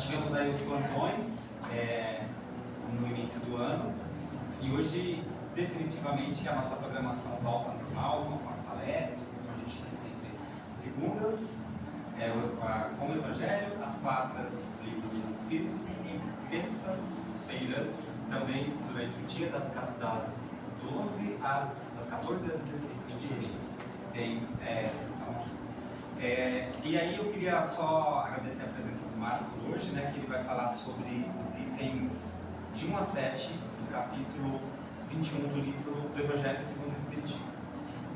tivemos aí os plantões no início do ano e hoje definitivamente a nossa programação volta ao normal, com as palestras. Então a gente tem sempre segundas com o Evangelho, as quartas Livro dos Espíritos e terças-feiras também durante o dia das 14 às 16h tem sessão aqui. E aí eu queria só agradecer a presença do Marcos hoje, né, que ele vai falar sobre os itens de 1 a 7 do capítulo 21 do livro do Evangelho segundo o Espiritismo.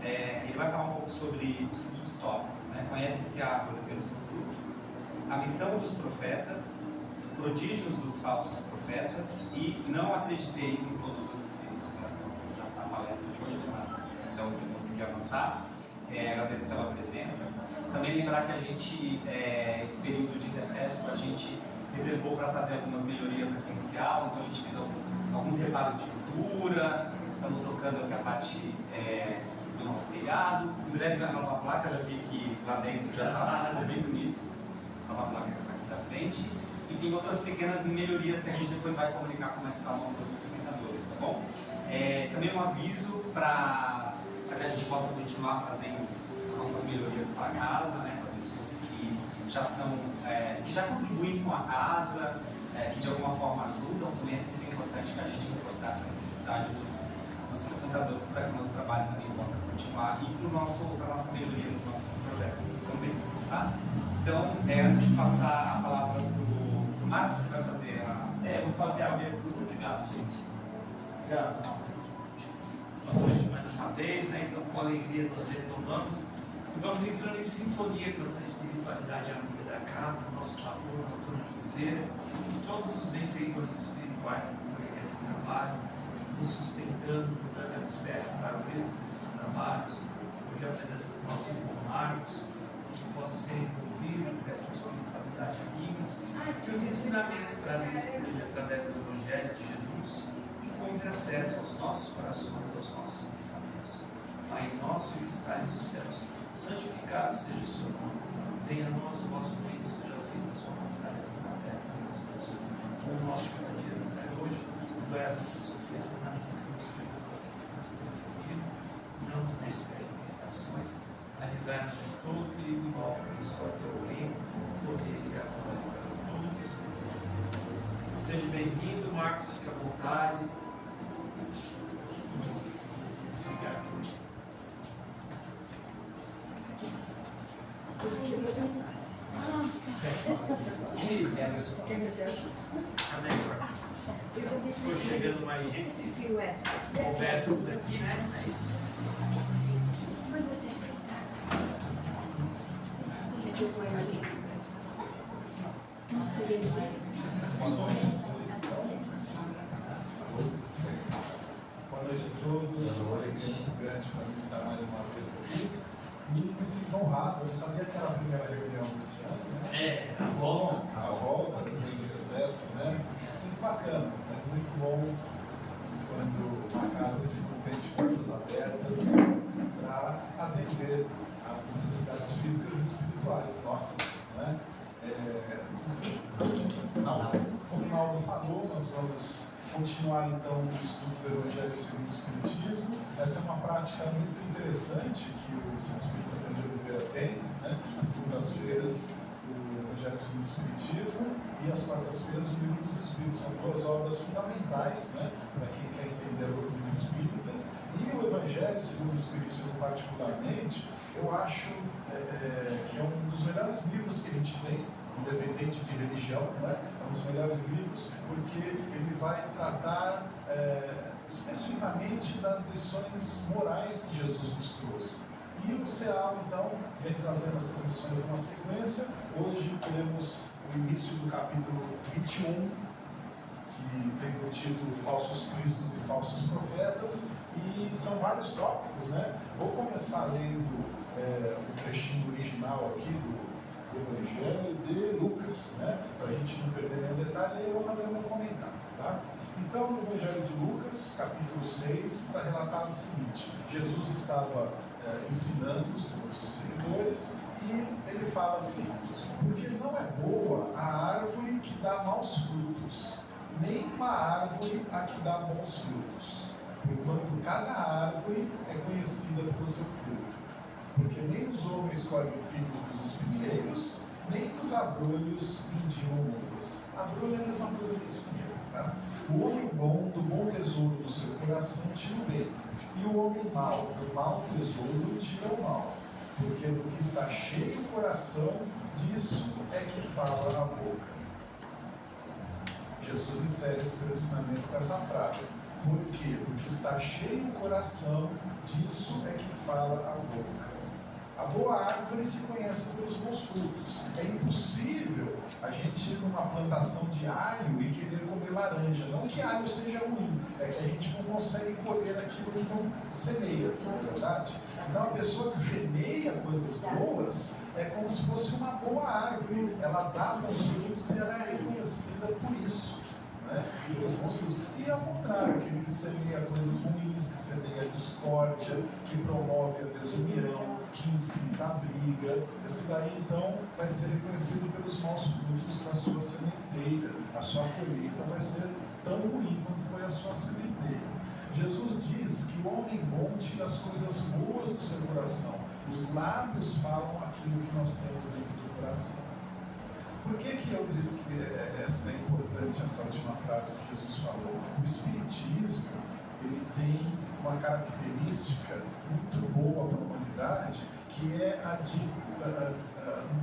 Ele vai falar um pouco sobre os seguintes tópicos, né? Conhece-se a árvore pelo seu fruto, a missão dos profetas, prodígios dos falsos profetas e não acrediteis em todos os espíritos. A palestra de hoje, então você conseguir avançar. Agradeço pela presença. Também lembrar que a gente, esse período de recesso, a gente reservou para fazer algumas melhorias aqui no CIAL, então a gente fez alguns reparos de pintura, estamos trocando aqui a parte do nosso telhado. Em breve a nova placa, já vi que lá dentro já está bem bonito, a nova placa que está aqui da frente. Enfim, outras pequenas melhorias que a gente depois vai comunicar com mais calma para os frequentadores, tá bom? Também um aviso para que a gente possa continuar fazendo as nossas melhorias para a casa, né, com as pessoas que já são, que já contribuem com a casa, que de alguma forma ajudam. Também é sempre importante que a gente reforçar essa necessidade dos frequentadores para que o nosso trabalho também possa continuar e para a nossa melhoria dos nossos projetos também, tá? Então, antes de passar a palavra para o Marcos, você vai fazer eu vou fazer a abertura. Obrigado, gente. Obrigado. Boa noite mais uma vez, né? Então, com alegria nós retomamos e vamos entrando em sintonia com essa espiritualidade amiga da casa, nosso patrão, Antônio de Oliveira, e todos os benfeitores espirituais que congregam no trabalho, nos sustentando, nos dando alicerce para o êxito desses trabalhos. Hoje a presença do nosso irmão Marcos, que possa ser envolvido por essa espiritualidade amiga, que os ensinamentos trazidos por ele através do Evangelho de Jesus encontre acesso aos nossos corações, aos nossos pensamentos. Pai nosso que estais nos céus, santificado seja o seu nome. Venha a nós o vosso reino, seja feita a sua vontade, assim na terra como nos céus. O nosso cada dia nos dai hoje, perdoai as nossas ofensas, na medida que nos perdoa aqueles que nos têm ofendido. Não nos deixes cair em tentações, mas livrai-nos de todo perigo e mal, porque só teu reino, o poder e a glória para todos sempre. Seja bem-vindo, Marcos, fique à vontade. Estou chegando mais gente, se houver tudo aqui, né? Depois você Boa noite a todos, uma alegria muito grande para mim estar mais uma vez aqui e me sinto honrado. Eu sabia que era a primeira reunião deste ano, né? A volta. A volta, depois do recesso, né? Muito bacana, é muito bom quando uma casa se mantém de portas abertas para atender às necessidades físicas e espirituais nossas, né? Como o Mauro falou, nós vamos continuar então o estudo do Evangelho segundo o Espiritismo. Essa é uma prática muito interessante que o Centro Espírita Antônio de Oliveira tem, né? Às segundas-feiras o Evangelho segundo o Espiritismo e às quartas-feiras o Livro dos Espíritos. São duas obras fundamentais, né? Para quem quer entender a doutrina espírita. E o Evangelho segundo o Espiritismo particularmente, eu acho que é um dos melhores livros que a gente tem, independente de religião, não é? É um dos melhores livros porque ele vai tratar especificamente das lições morais que Jesus nos trouxe. E o CEAL, então, vem trazendo essas lições numa sequência. Hoje temos o início do capítulo 21, que tem por título Falsos Cristos e Falsos Profetas, e são vários tópicos, né? Vou começar lendo o trechinho original aqui do Evangelho de Lucas, né? Para a gente não perder nenhum detalhe, aí eu vou fazer o meu comentário, tá? Então, no Evangelho de Lucas, capítulo 6, está relatado o seguinte: Jesus estava ensinando os seus seguidores e ele fala assim: porque não é boa a árvore que dá maus frutos, nem uma árvore a que dá bons frutos, porquanto cada árvore é conhecida pelo seu fruto. Porque nem os homens colhem figos dos espinheiros, nem dos abrolhos vindimam uvas. Abrolho é a mesma coisa que espinheiro, tá? O homem bom, do bom tesouro do seu coração, tira o bem, e o homem mau, do mau tesouro, tira o mal. Porque do que está cheio o coração, disso é que fala a boca. Jesus insere esse ensinamento com essa frase. Por quê? Porque está cheio o coração, disso é que fala a boca. A boa árvore se conhece pelos bons frutos. É impossível a gente ir numa plantação de alho e querer comer laranja. Não que alho seja ruim, é que a gente não consegue colher aquilo que não semeia, não é verdade? Então, a pessoa que semeia coisas boas é como se fosse uma boa árvore. Ela dá bons frutos e ela é reconhecida por isso. E ao contrário, aquele que semeia coisas ruins, que semeia discórdia, que promove a desunião, que incita a briga, esse daí então vai ser reconhecido pelos maus frutos da sua sementeira. A sua colheita vai ser tão ruim quanto foi a sua sementeira. Jesus diz que o homem bom tira as coisas boas do seu coração. Os lábios falam aquilo que nós temos dentro do coração. Por que eu disse que essa é importante, essa última frase que Jesus falou? O Espiritismo, ele tem uma característica muito boa para a humanidade, que é a de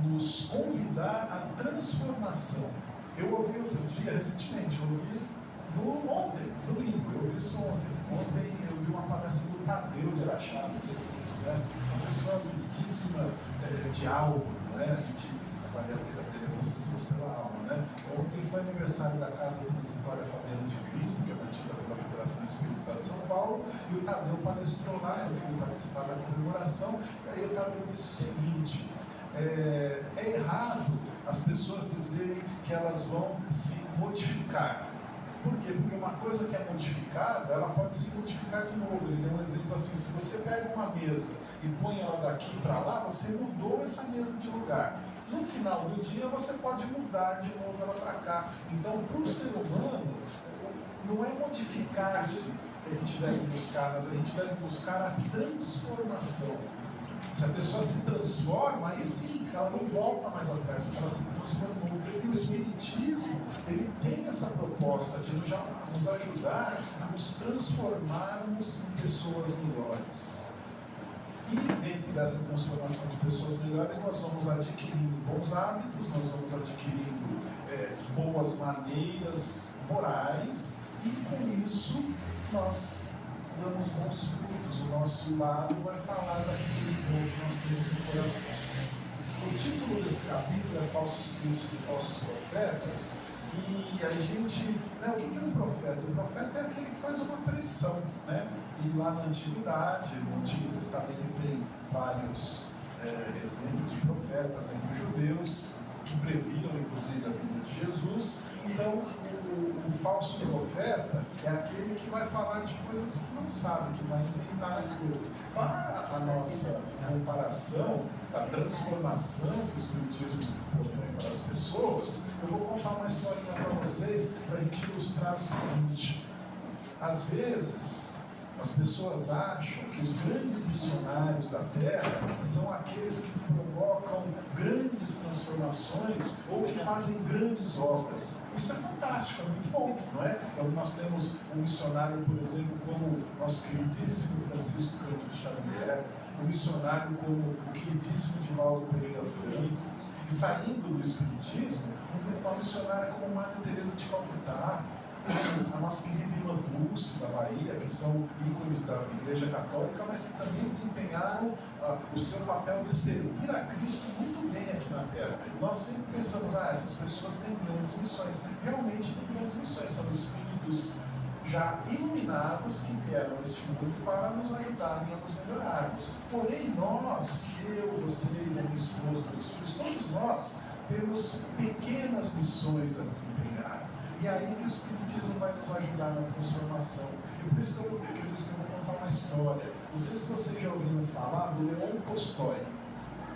nos convidar à transformação. Eu ouvi outro dia, recentemente, ontem, domingo, eu ouvi isso ontem. Ontem eu vi uma palestra do Tadeu de Araxá, não sei se vocês conhecem, uma pessoa riquíssima de algo, não é? A gente trabalha as pessoas pela alma, né? Ontem foi aniversário da Casa Transitória Fabiano de Cristo, que é mantida pela Federação Espírita de São Paulo, e o Tadeu palestrou lá, eu fui participar da comemoração, e aí o Tadeu disse o seguinte: é errado as pessoas dizerem que elas vão se modificar. Por quê? Porque uma coisa que é modificada, ela pode se modificar de novo. Ele deu um exemplo assim: se você pega uma mesa e põe ela daqui para lá, você mudou essa mesa de lugar. No final do dia, você pode mudar de novo ela para cá. Então, para o ser humano, não é modificar-se que a gente deve buscar, mas a gente deve buscar a transformação. Se a pessoa se transforma, aí sim, ela não volta mais atrás, porque ela se transformou. E o Espiritismo, ele tem essa proposta de nos ajudar a nos transformarmos em pessoas melhores. E dentro dessa transformação de pessoas melhores, nós vamos adquirindo bons hábitos, nós vamos adquirindo boas maneiras morais, e com isso nós damos bons frutos. O nosso lado vai falar daquilo de bom que nós temos no coração. O título desse capítulo é Falsos Cristos e Falsos Profetas. E a gente, o que é um profeta? O profeta é aquele que faz uma predição, né? E lá na Antiguidade, no Antigo Testamento, tem vários exemplos de profetas entre os judeus, que previram inclusive a vinda de Jesus. Então, o falso profeta é aquele que vai falar de coisas que não sabe, que vai inventar as coisas. Para a nossa comparação, a transformação que o Espiritismo propõe para as pessoas, eu vou contar uma historinha para vocês, para a gente ilustrar o seguinte: às vezes, as pessoas acham que os grandes missionários da Terra são aqueles que provocam grandes transformações ou que fazem grandes obras. Isso é fantástico, é muito bom, não é? Então, nós temos um missionário, por exemplo, como o nosso queridíssimo Francisco Cândido Xavier, um missionário como o queridíssimo Divaldo Pereira Franco, e saindo do Espiritismo, uma missionária como Maria Teresa de Calcutá, a nossa querida irmã Dulce, da Bahia, que são ícones da Igreja Católica, mas que também desempenharam o seu papel de servir a Cristo muito bem aqui na Terra. Nós sempre pensamos, essas pessoas têm grandes missões. Realmente têm grandes missões, são espíritos já iluminados que vieram a este mundo para nos ajudarem a nos melhorarmos. Porém, nós, eu, vocês, a minha esposa, meus filhos, todos nós temos pequenas missões a desempenhar. E aí que o Espiritismo vai nos ajudar na transformação. E por isso que eu disse que eu vou contar uma história. Não sei se vocês já ouviram falar do Leon Tolstói.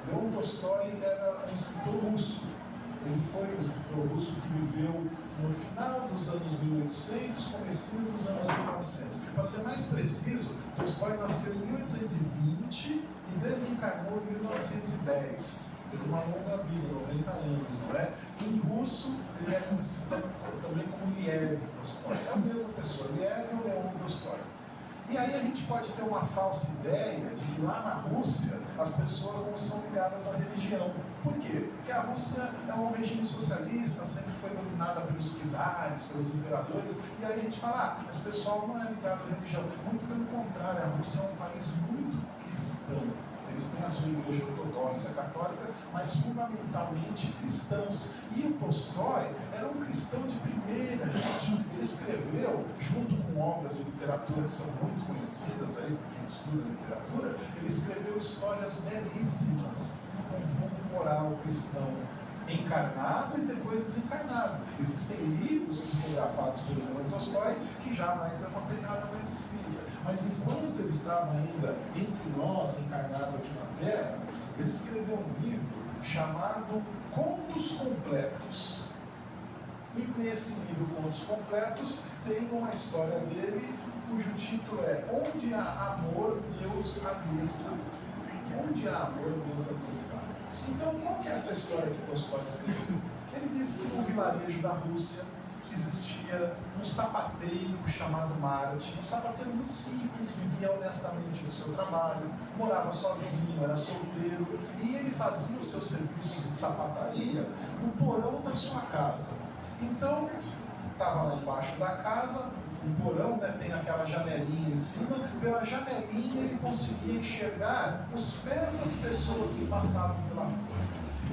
Leon Tolstói era um escritor russo. Ele foi um escritor russo que viveu 1800, comecinho dos anos 1900. Para ser mais preciso, Tolstói nasceu em 1820 e desencarnou em 1910. Teve uma longa vida, 90 anos, não é? Em russo, ele é conhecido também como Liev Tolstói. É a mesma pessoa, Liev ou Leon Tolstói. E aí a gente pode ter uma falsa ideia de que lá na Rússia as pessoas não são ligadas à religião. Por quê? Porque a Rússia é um regime socialista, sempre foi dominada pelos czares, pelos imperadores, e aí a gente fala, esse pessoal não é ligado à religião. Muito pelo contrário, a Rússia é um país muito cristão. Eles têm a sua igreja ortodoxa católica, mas fundamentalmente cristãos. E o Tolstói era um cristão de primeira, gente. Ele escreveu, junto com obras de literatura que são muito conhecidas, aí, para quem estuda literatura, ele escreveu histórias belíssimas, com fundo moral cristão, encarnado e depois desencarnado. Existem livros psicografados pelo Leon Tolstói que já vai para uma pegada mais espírita. Mas enquanto ele estava ainda entre nós, encarnado aqui na Terra, ele escreveu um livro chamado Contos Completos. E nesse livro Contos Completos tem uma história dele cujo título é Onde há amor, Deus ali está. Onde há amor, Deus ali está. Então, qual que é essa história que Tolstói escreveu? Ele disse que no vilarejo da Rússia existia um sapateiro chamado Martin, um sapateiro muito simples, vivia honestamente do seu trabalho, morava sozinho, era solteiro, e ele fazia os seus serviços de sapataria no porão da sua casa. Então, estava lá embaixo da casa, um porão, né, tem aquela janelinha em cima, pela janelinha ele conseguia enxergar os pés das pessoas que passavam pela rua.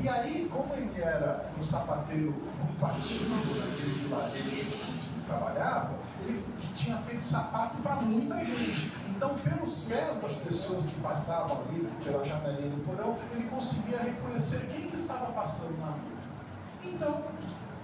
E aí, como ele era um sapateiro muito ativo naquele vilarejo onde ele trabalhava, ele tinha feito sapato para muita gente. Então, pelos pés das pessoas que passavam ali pela janelinha do porão, ele conseguia reconhecer quem que estava passando na rua. Então,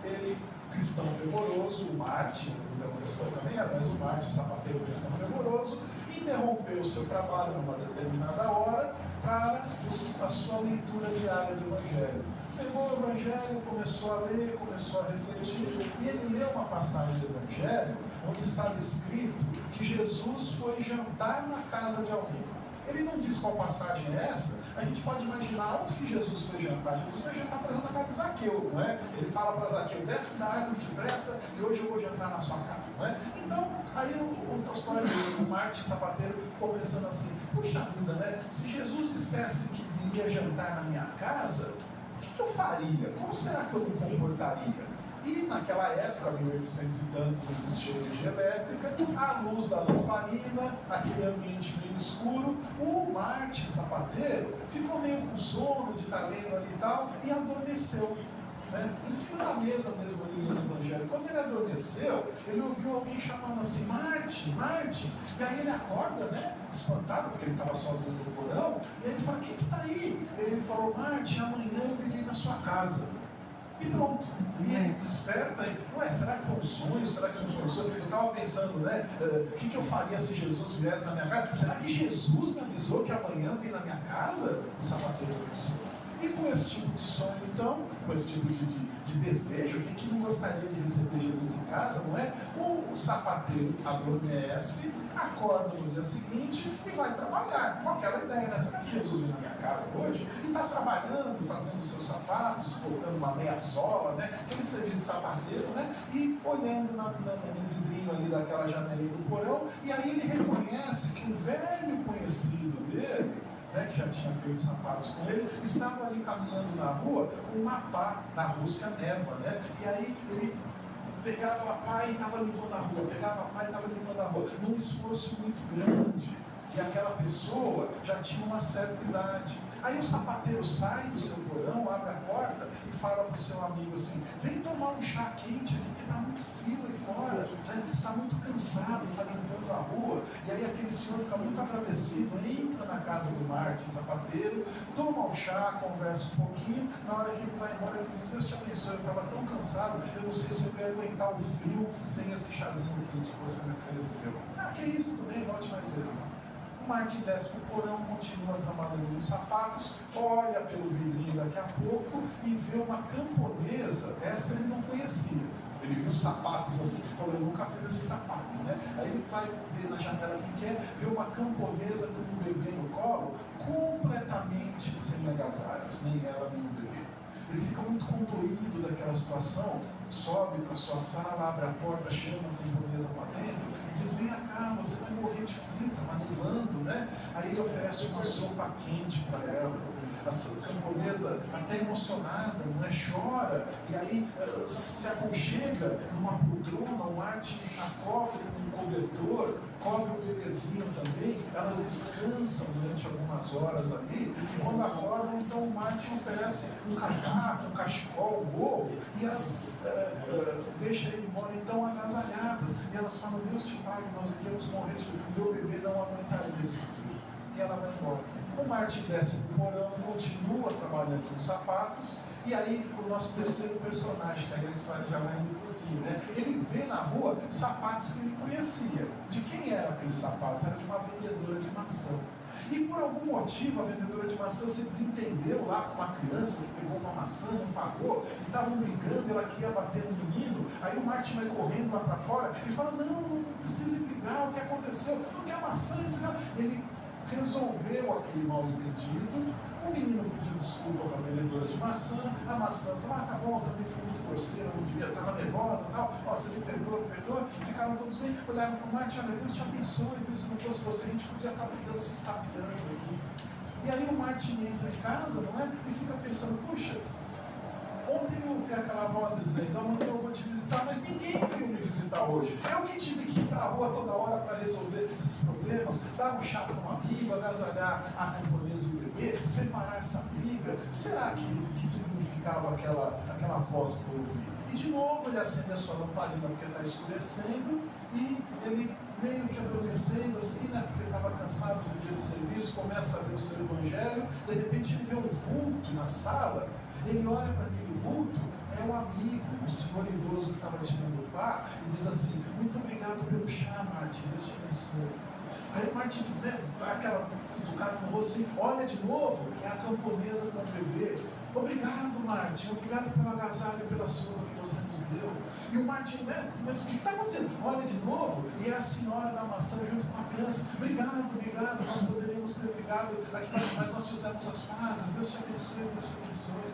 ele, cristão fervoroso, o Martin, o Leon Tolstói também era, mas o Martin, sapateiro cristão fervoroso, interrompeu o seu trabalho numa determinada hora para a sua leitura diária do Evangelho. Pegou o Evangelho, começou a ler, começou a refletir, e ele leu uma passagem do Evangelho onde estava escrito que Jesus foi jantar na casa de alguém. Ele não diz qual passagem é essa, a gente pode imaginar onde que Jesus foi jantar. Jesus foi jantar, por exemplo, na casa de Zaqueu, não é? Ele fala para Zaqueu, desce da árvore depressa e hoje eu vou jantar na sua casa, não é? Então, aí o Tolstói, o Martin Sapateiro, ficou pensando assim, puxa vida, né? Se Jesus dissesse que viria jantar na minha casa, o que eu faria? Como será que eu me comportaria? E naquela época, 1800 e tanto, não existia energia elétrica, a luz da lamparina, aquele ambiente meio escuro, o Martin Sapateiro ficou meio com sono de estar lendo ali e tal, e adormeceu. Né? Em cima da mesa mesmo ali no Evangelho. Quando ele adormeceu, ele ouviu alguém chamando assim, Martin, Martin. E aí ele acorda, né? Espantado, porque ele estava sozinho no porão, e ele fala, quem que está aí? E ele falou, Martin, amanhã eu virei na sua casa. E pronto. E ele desperta e, ué, será que foi um sonho? Será que não foi um sonho? Eu estava pensando, né? O que eu faria se Jesus viesse na minha casa? Será que Jesus me avisou que amanhã vem na minha casa? O sapateiro pensou. E com esse tipo de sonho, então, com esse tipo de desejo, quem que não gostaria de receber Jesus em casa, não é? O sapateiro adormece, acorda no dia seguinte e vai trabalhar. Com aquela ideia, né? Será que Jesus vem na minha casa hoje? E está trabalhando, fazendo seus sapatos, botando uma meia sola, né? Aquele serviço de sapateiro, né? E olhando no vidrinho ali daquela janelinha do porão, e aí ele reconhece que o velho conhecido dele, né, que já tinha feito sapatos com ele, estava ali caminhando na rua com uma pá, na Rússia neva, né? E aí ele pegava a pá e estava limpando a rua, pegava a pá e estava limpando a rua, num esforço muito grande. E aquela pessoa já tinha uma certa idade. Aí o sapateiro sai do seu porão, abre a porta e fala para o seu amigo assim, vem tomar um chá quente aqui, porque está muito frio aí fora, né? Está muito cansado, está limpando a rua. E aí aquele senhor fica muito agradecido, entra na casa do Martin Sapateiro, toma o chá, conversa um pouquinho, na hora que ele vai embora, ele diz, Deus te abençoe, eu estava tão cansado, eu não sei se eu ia aguentar o frio sem esse chazinho quente que você me ofereceu. Ah, que isso, tudo bem, volte mais vezes, não. Martin desce para o porão, continua trabalhando nos sapatos, olha pelo vidrinho daqui a pouco e vê uma camponesa, essa ele não conhecia. Ele viu sapatos assim, falou, eu nunca fiz esse sapato, né? Aí ele vai ver na janela quem quer, vê uma camponesa com um bebê no colo, completamente sem agasalhos, nem ela nem o bebê. Ele fica muito condoído daquela situação, sobe para sua sala, abre a porta, chama a camponesa para dentro, diz, vem cá, você vai morrer de frio, está nevando, né? Aí ele oferece uma sopa quente para ela. A camponesa, até emocionada, não é? Chora, e aí se aconchega numa poltrona, o Martin a cobre com um cobertor, cobre o bebezinho também, elas descansam durante algumas horas ali, e quando acordam, então o Martin oferece um casaco, um cachecol, um gorro, e elas deixam ele embora então agasalhadas, e elas falam, Deus te pague, nós iríamos morrer de frio, meu bebê não aguentaria esse frio, e ela vai embora. O Martin desce no porão, continua trabalhando com sapatos, e aí o nosso terceiro personagem, que a história já vai indo por fim, né? Ele vê na rua sapatos que ele conhecia. De quem eram aqueles sapatos? Era de uma vendedora de maçã. E por algum motivo a vendedora de maçã se desentendeu lá com uma criança que pegou uma maçã, não pagou, e estavam brigando, ela queria bater no menino. Aí o Martin vai correndo lá para fora e fala, não precisa brigar, o que aconteceu? Não quer maçã, não sei o que. Ele resolveu aquele mal entendido, o menino pediu desculpa para a vendedora de maçã, a maçã falou, tá bom, também fui muito grosseira, não devia, estava nervosa e tal, você me perdoa, ficaram todos bem, olharam para o Martin, olha, Deus te abençoe, se não fosse você, a gente podia estar brigando, se estapeando aqui. E aí o Martin entra em casa, não é? E fica pensando, puxa, ontem eu ouvi aquela voz dizendo, amanhã eu vou te visitar, mas ninguém veio me visitar hoje. Eu que tive que ir para a rua toda hora para resolver esses problemas, dar um chá para um amigo, agasalhar a camponesa e o bebê, separar essa briga. Será que significava aquela voz que eu ouvi? E de novo ele acende a sua lamparina porque está escurecendo e ele meio que adormecendo assim, né? Porque estava cansado do dia de serviço, começa a ler o seu evangelho, de repente ele vê um vulto na sala. Ele olha para aquele vulto, é um amigo, um senhor idoso que estava tirando o pá, e diz assim, muito obrigado pelo chá, Martin, Deus te abençoe. Aí o Martin, né, dá aquela cutucada no rosto assim, olha de novo, é a camponesa com o bebê. Obrigado, Martin, obrigado pelo agasalho e pela sopa que você nos deu. E o Martin, né, mas o que está acontecendo? Olha de novo, e é a senhora da maçã junto com a criança. Obrigado, nós poderíamos ter brigado aqui, mas nós fizemos as pazes. Deus te abençoe, Deus te abençoe.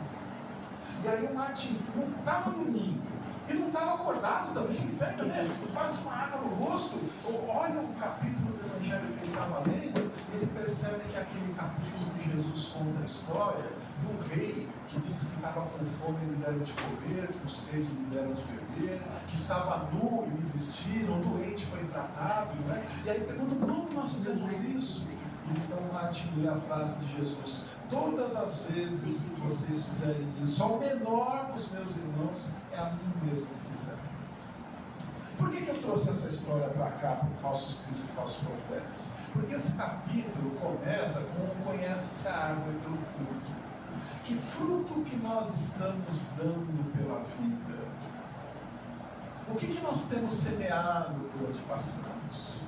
E aí o Martin não estava dormindo, ele não estava acordado também, ele pega, né, faz uma água no rosto, olha o capítulo do Evangelho que ele estava lendo, e ele percebe que aquele capítulo que Jesus conta a história do rei que disse que estava com fome e lhe deram de comer, com sede e lhe deram de beber, que estava nu e lhe vestiram, doente foi tratado, né? E aí pergunta, quando nós fizemos isso? E então Martin lê a frase de Jesus, todas as vezes que vocês fizerem isso, ao menor dos meus irmãos, é a mim mesmo que fizeram. Por que eu trouxe essa história para cá, por falsos cristos e falsos profetas? Porque esse capítulo começa com conhece-se a árvore pelo fruto. Que fruto que nós estamos dando pela vida? O que nós temos semeado por onde passamos?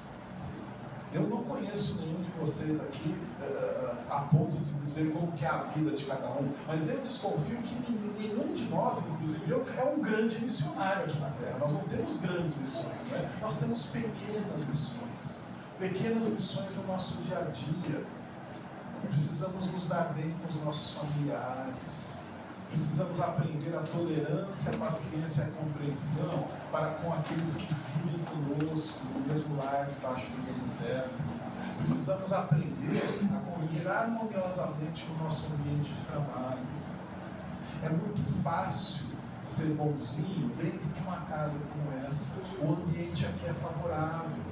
Eu não conheço nenhum de vocês aqui a ponto de dizer como que é a vida de cada um, mas eu desconfio que nenhum de nós, inclusive eu, é um grande missionário aqui na Terra. Nós não temos grandes missões, né? Nós temos pequenas missões no nosso dia a dia. Precisamos nos dar bem com os nossos familiares. Precisamos aprender a tolerância, a paciência e a compreensão para com aqueles que vivem conosco no mesmo lar, debaixo do mesmo teto. Precisamos aprender a conviver harmoniosamente no nosso ambiente de trabalho. É muito fácil ser bonzinho dentro de uma casa como essa. O ambiente aqui é favorável.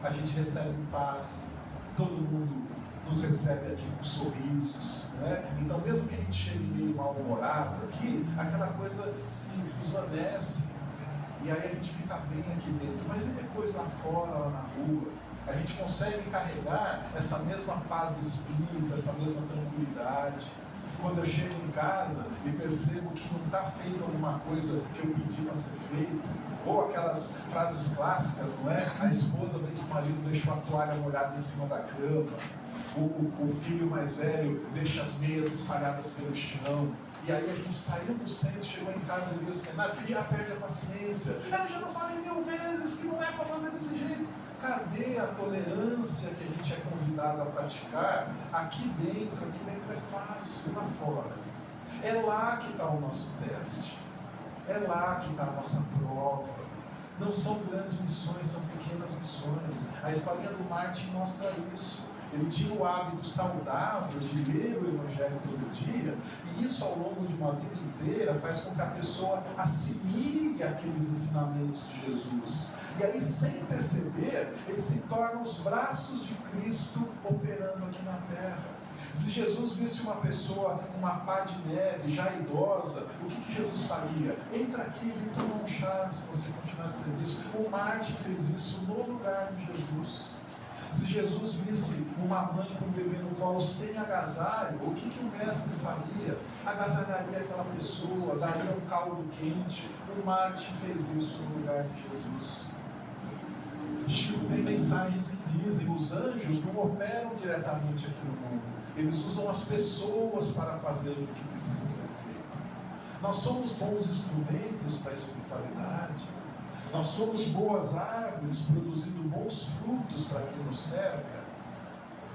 A gente recebe em paz. Todo mundo nos recebe aqui com sorrisos, né? Então mesmo que a gente chegue meio mal-humorado aqui, aquela coisa se esvanece, e aí a gente fica bem aqui dentro, mas e depois lá fora, lá na rua, a gente consegue carregar essa mesma paz de espírito, essa mesma tranquilidade. Quando eu chego em casa e percebo que não está feita alguma coisa que eu pedi para ser feito, ou aquelas frases clássicas, não é? A esposa vê que o marido deixou a toalha molhada em cima da cama, o filho mais velho deixa as meias espalhadas pelo chão, E aí a gente saiu do centro, chegou em casa e viu o cenário, e já perde a paciência. Eu já não falei 1000 vezes que não é para fazer desse jeito. Cadê a tolerância que a gente é convidado a praticar? Aqui dentro é fácil, lá fora. É lá que está o nosso teste. É lá que está a nossa prova. Não são grandes missões, são pequenas missões. A historinha do Martin mostra isso. Ele tinha o hábito saudável de ler o Evangelho todo dia, e isso ao longo de uma vida inteira faz com que a pessoa assimile aqueles ensinamentos de Jesus. E aí, sem perceber, ele se torna os braços de Cristo operando aqui na terra. Se Jesus visse uma pessoa com uma pá de neve, já idosa, o que Jesus faria? Entra aqui e vem tomar um chá se você continuar a serviço. O Martin fez isso no lugar de Jesus. Se Jesus visse uma mãe com um bebê no colo sem agasalho, o que o mestre faria? Agasalharia aquela pessoa, daria um caldo quente. O Martin fez isso no lugar de Jesus. Tem mensagens que dizem que os anjos não operam diretamente aqui no mundo. Eles usam as pessoas para fazer o que precisa ser feito. Nós somos bons instrumentos para a espiritualidade. Nós somos boas árvores produzindo bons frutos para quem nos cerca.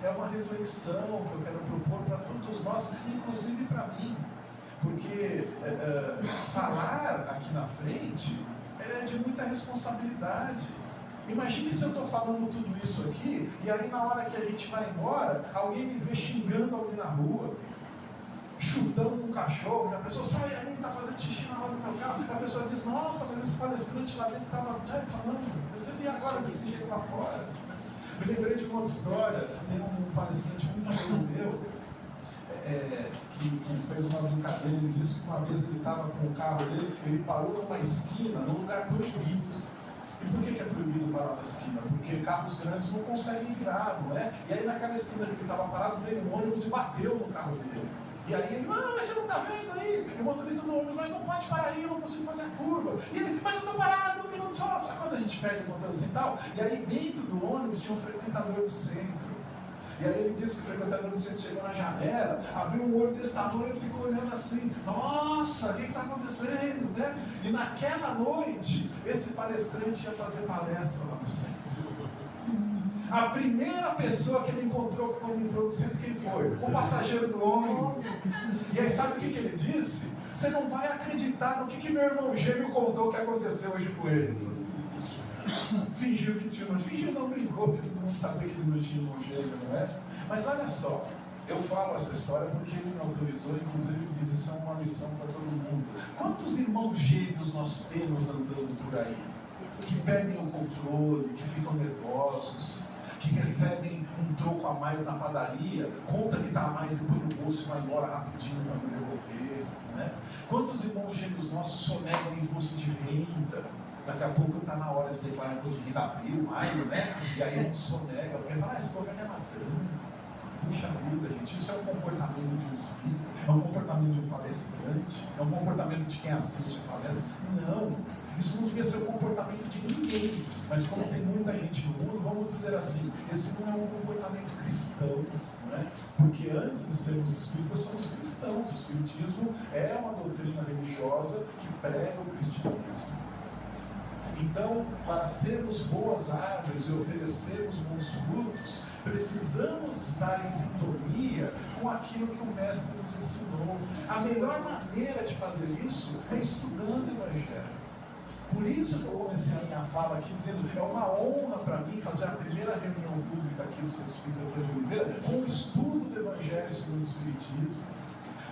É uma reflexão que eu quero propor para todos nós, inclusive para mim. Porque falar aqui na frente é de muita responsabilidade. Imagine se eu estou falando tudo isso aqui, e aí na hora que a gente vai embora, alguém me vê xingando alguém na rua, chutando um cachorro, e a pessoa sai aí, está fazendo xixi na roda do meu carro, a pessoa diz, nossa, mas esse palestrante lá dentro estava falando, e agora desse jeito lá fora? Me lembrei de uma outra história. Tem um palestrante muito amigo meu, que fez uma brincadeira. Ele disse que uma vez ele estava com o carro dele, ele parou numa esquina, num lugar proibido. E por que é proibido parar na esquina? Porque carros grandes não conseguem virar, não é? E aí naquela esquina que ele estava parado, veio um ônibus e bateu no carro dele. E aí ele, mas você não está vendo aí? E o motorista do ônibus, mas não pode parar aí, eu não consigo fazer a curva. E ele, mas eu estou parado, 1 minuto só. Sabe quando a gente perde o motorista e tal? E aí dentro do ônibus tinha um frequentador do centro. E aí ele disse que o frequentador do centro chegou na janela, abriu um olho desse tamanho e ficou olhando assim, nossa, o que está acontecendo, né? E naquela noite, esse palestrante ia fazer palestra lá no centro. A primeira pessoa que ele encontrou quando entrou no centro, quem foi? O passageiro do ônibus. E aí sabe o que ele disse? Você não vai acreditar no que meu irmão gêmeo contou que aconteceu hoje com ele. Fingiu que tinha, fingiu não, brincou, porque todo mundo sabia que ele não tinha irmão gêmeo, não é? Mas olha só, eu falo essa história porque ele me autorizou, inclusive ele diz, isso é uma lição para todo mundo. Quantos irmãos gêmeos nós temos andando por aí? Que perdem o controle, que ficam nervosos, que recebem um troco a mais na padaria, conta que está a mais e põe no bolso e vai embora rapidinho para não devolver, né? Quantos irmãos gêmeos nossos sonegam imposto de renda? Daqui a pouco está na hora de declarar imposto de renda, abril, maio, né? E aí a gente sonega, porque fala, esse governo é ladrão. Puxa vida, gente, isso é um comportamento de um espírito, é um comportamento de um palestrante, é um comportamento de quem assiste a palestra. Não, isso não devia ser o comportamento de ninguém. Mas como tem muita gente no mundo, vamos dizer assim, esse não é um comportamento cristão, né? Porque antes de sermos espíritas, somos cristãos. O espiritismo é uma doutrina religiosa que prega o cristianismo. Então, para sermos boas árvores e oferecermos bons frutos, precisamos estar em sintonia com aquilo que o Mestre nos ensinou. A melhor maneira de fazer isso é estudando o Evangelho. Por isso que eu comecei a minha fala aqui dizendo, é uma honra para mim fazer a primeira reunião pública aqui do Centro Espírita de Oliveira com o estudo do Evangelho segundo o Espiritismo.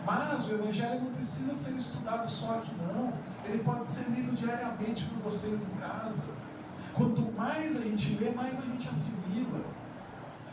Mas o Evangelho não precisa ser estudado só aqui não. Ele pode ser lido diariamente por vocês em casa. Quanto mais a gente lê, mais a gente assimila.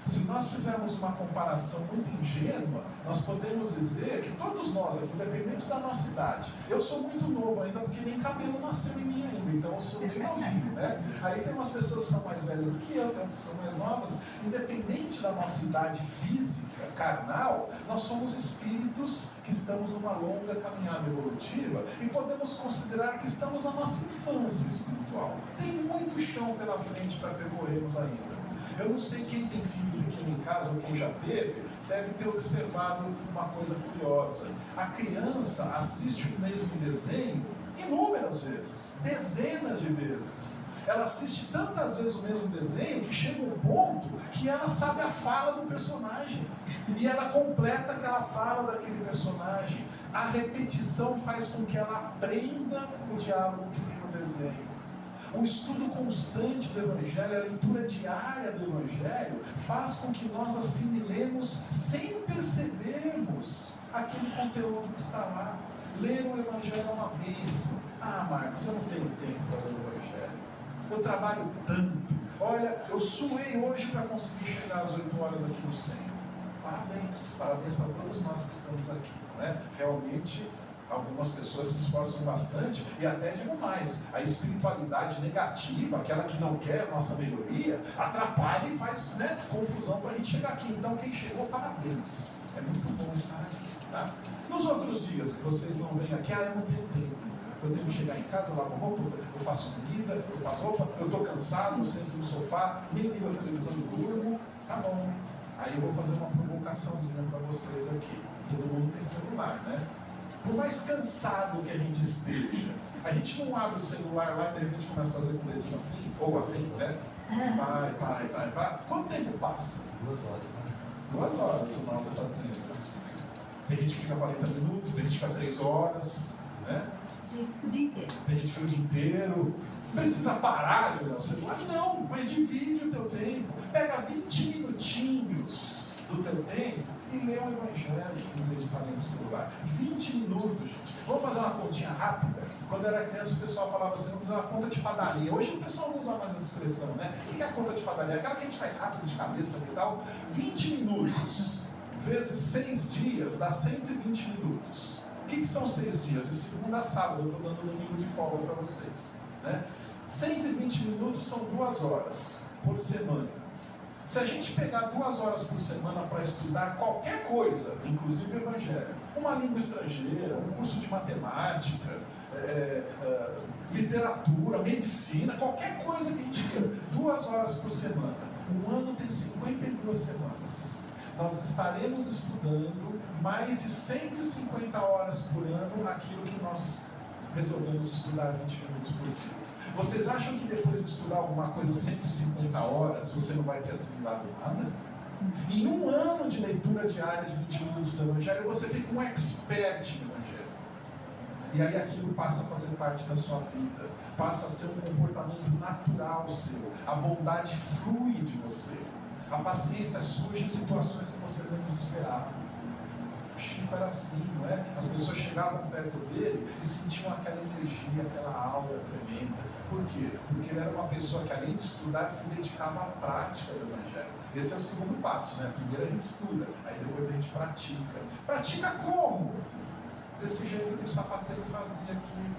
Se nós fizermos uma comparação muito ingênua, nós podemos dizer que todos nós aqui, independente da nossa idade, eu sou muito novo ainda, porque nem cabelo nasceu em mim ainda, então eu sou bem novinho, né? Aí tem umas pessoas que são mais velhas do que eu, tem outras que são mais novas. Independente da nossa idade física, carnal, nós somos espíritos que estamos numa longa caminhada evolutiva e podemos considerar que estamos na nossa infância espiritual. Tem muito chão pela frente para percorrermos ainda. Eu não sei quem tem filho pequeno em casa ou quem já teve, deve ter observado uma coisa curiosa. A criança assiste o mesmo desenho inúmeras vezes, dezenas de vezes. Ela assiste tantas vezes o mesmo desenho que chega um ponto que ela sabe a fala do personagem. E ela completa aquela fala daquele personagem. A repetição faz com que ela aprenda o diálogo que tem no desenho. O estudo constante do Evangelho, a leitura diária do Evangelho, faz com que nós assimilemos sem percebermos aquele conteúdo que está lá. Ler o Evangelho é uma bênção. Ah, Marcos, eu não tenho tempo para ler o Evangelho. Eu trabalho tanto. Olha, eu suei hoje para conseguir chegar às 8 horas aqui no centro. Parabéns, parabéns para todos nós que estamos aqui. Não é? Realmente, algumas pessoas se esforçam bastante e até digo mais, a espiritualidade negativa, aquela que não quer a nossa melhoria, atrapalha e faz, né, confusão para a gente chegar aqui. Então, quem chegou, parabéns. É muito bom estar aqui. Tá? Nos outros dias que vocês não vêm aqui, eu não tenho tempo. Eu tenho que chegar em casa, eu lavo roupa, eu faço comida, eu faço roupa, eu estou cansado, eu sento no sofá, nem ligo a televisão e durmo. Tá bom. Aí eu vou fazer uma provocaçãozinha para vocês aqui. Todo mundo tem celular, né? Por mais cansado que a gente esteja, a gente não abre o celular lá e de repente começa a fazer com o dedinho assim, ou assim, né? Vai. Quanto tempo passa? 2 horas. 2 horas, o Naldo está dizendo. Tem gente que fica 40 minutos, tem gente que fica 3 horas, né? O dia inteiro. Tem gente que fica o dia inteiro. Precisa parar de olhar o celular? Não, mas divide o teu tempo. Pega 20 minutinhos do teu tempo e lê o Evangelho em vez de estar lendo o celular. 20 minutos, gente. Vamos fazer uma continha rápida? Quando eu era criança, o pessoal falava assim, vamos fazer uma conta de padaria. Hoje o pessoal não usa mais essa expressão, né? O que é a conta de padaria? Aquela que a gente faz rápido de cabeça e tal. 20 minutos vezes 6 dias dá 120 minutos. O que são 6 dias? De segunda a sábado, eu estou dando domingo de folga para vocês. Né? 120 minutos são 2 horas por semana. Se a gente pegar 2 horas por semana para estudar qualquer coisa, inclusive o Evangelho, uma língua estrangeira, um curso de matemática, literatura, medicina, qualquer coisa que a gente queira, 2 horas por semana. Um ano tem 52 semanas. Nós estaremos estudando mais de 150 horas por ano aquilo que nós resolvemos estudar 20 minutos por dia. Vocês acham que depois de estudar alguma coisa 150 horas, você não vai ter assimilado nada? Em um ano de leitura diária de 20 minutos do Evangelho, você fica um expert no Evangelho. E aí aquilo passa a fazer parte da sua vida, passa a ser um comportamento natural seu, a bondade flui de você. A paciência surge em situações que você não esperava. Chico era assim, não é? As pessoas chegavam perto dele e sentiam aquela energia, aquela aura tremenda. Por quê? Porque ele era uma pessoa que, além de estudar, se dedicava à prática do Evangelho. Esse é o segundo passo, né? Primeiro a gente estuda, aí depois a gente pratica. Pratica como? Desse jeito que o sapateiro fazia aqui,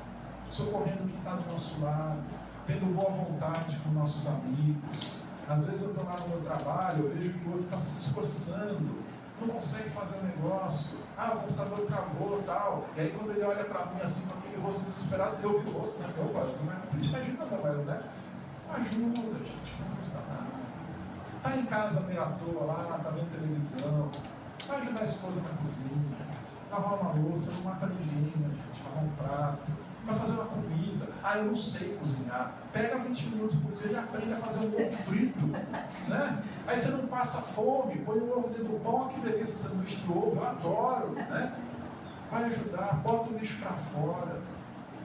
socorrendo quem está do nosso lado, tendo boa vontade com nossos amigos. Às vezes eu estou lá no meu trabalho, eu vejo que o outro está se esforçando, não consegue fazer um negócio, o computador travou e tal. E aí quando ele olha para mim assim, com aquele rosto desesperado, eu vi o rosto, né? Opa, não é pedir ajuda não, né? Ajuda, gente, não custa nada. Está em casa meio à toa lá, está vendo televisão, vai ajudar a esposa na cozinha, lavar uma louça, não mata ninguém, gente, lavar um prato. Vai fazer uma comida. Eu não sei cozinhar. Pega 20 minutos por dia e aprende a fazer um ovo frito. Né? Aí você não passa fome, põe o ovo dentro do pão, que delícia, sanduíche de ovo, eu adoro. Né? Vai ajudar, bota o lixo para fora.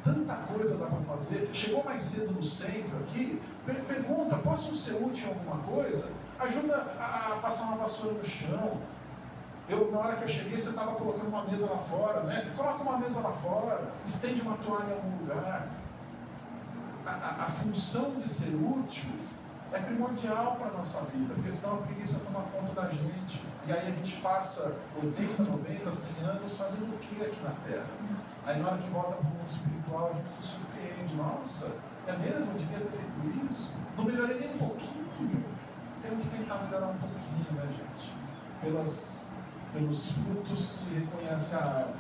Tanta coisa dá para fazer. Chegou mais cedo no centro aqui, pergunta, posso ser útil em alguma coisa? Ajuda a passar uma vassoura no chão. Na hora que eu cheguei, você estava colocando uma mesa lá fora, né? Coloca uma mesa lá fora, estende uma toalha em algum lugar. A função de ser útil é primordial para a nossa vida, porque senão a preguiça toma conta da gente. E aí a gente passa 80, 90, 100 anos fazendo o que aqui na Terra? Aí na hora que volta para o mundo espiritual, a gente se surpreende. Nossa, é mesmo? Eu devia ter feito isso? Não melhorei nem um pouquinho. Temos que tentar melhorar um pouquinho, né, gente? Pelos frutos que se reconhece a árvore.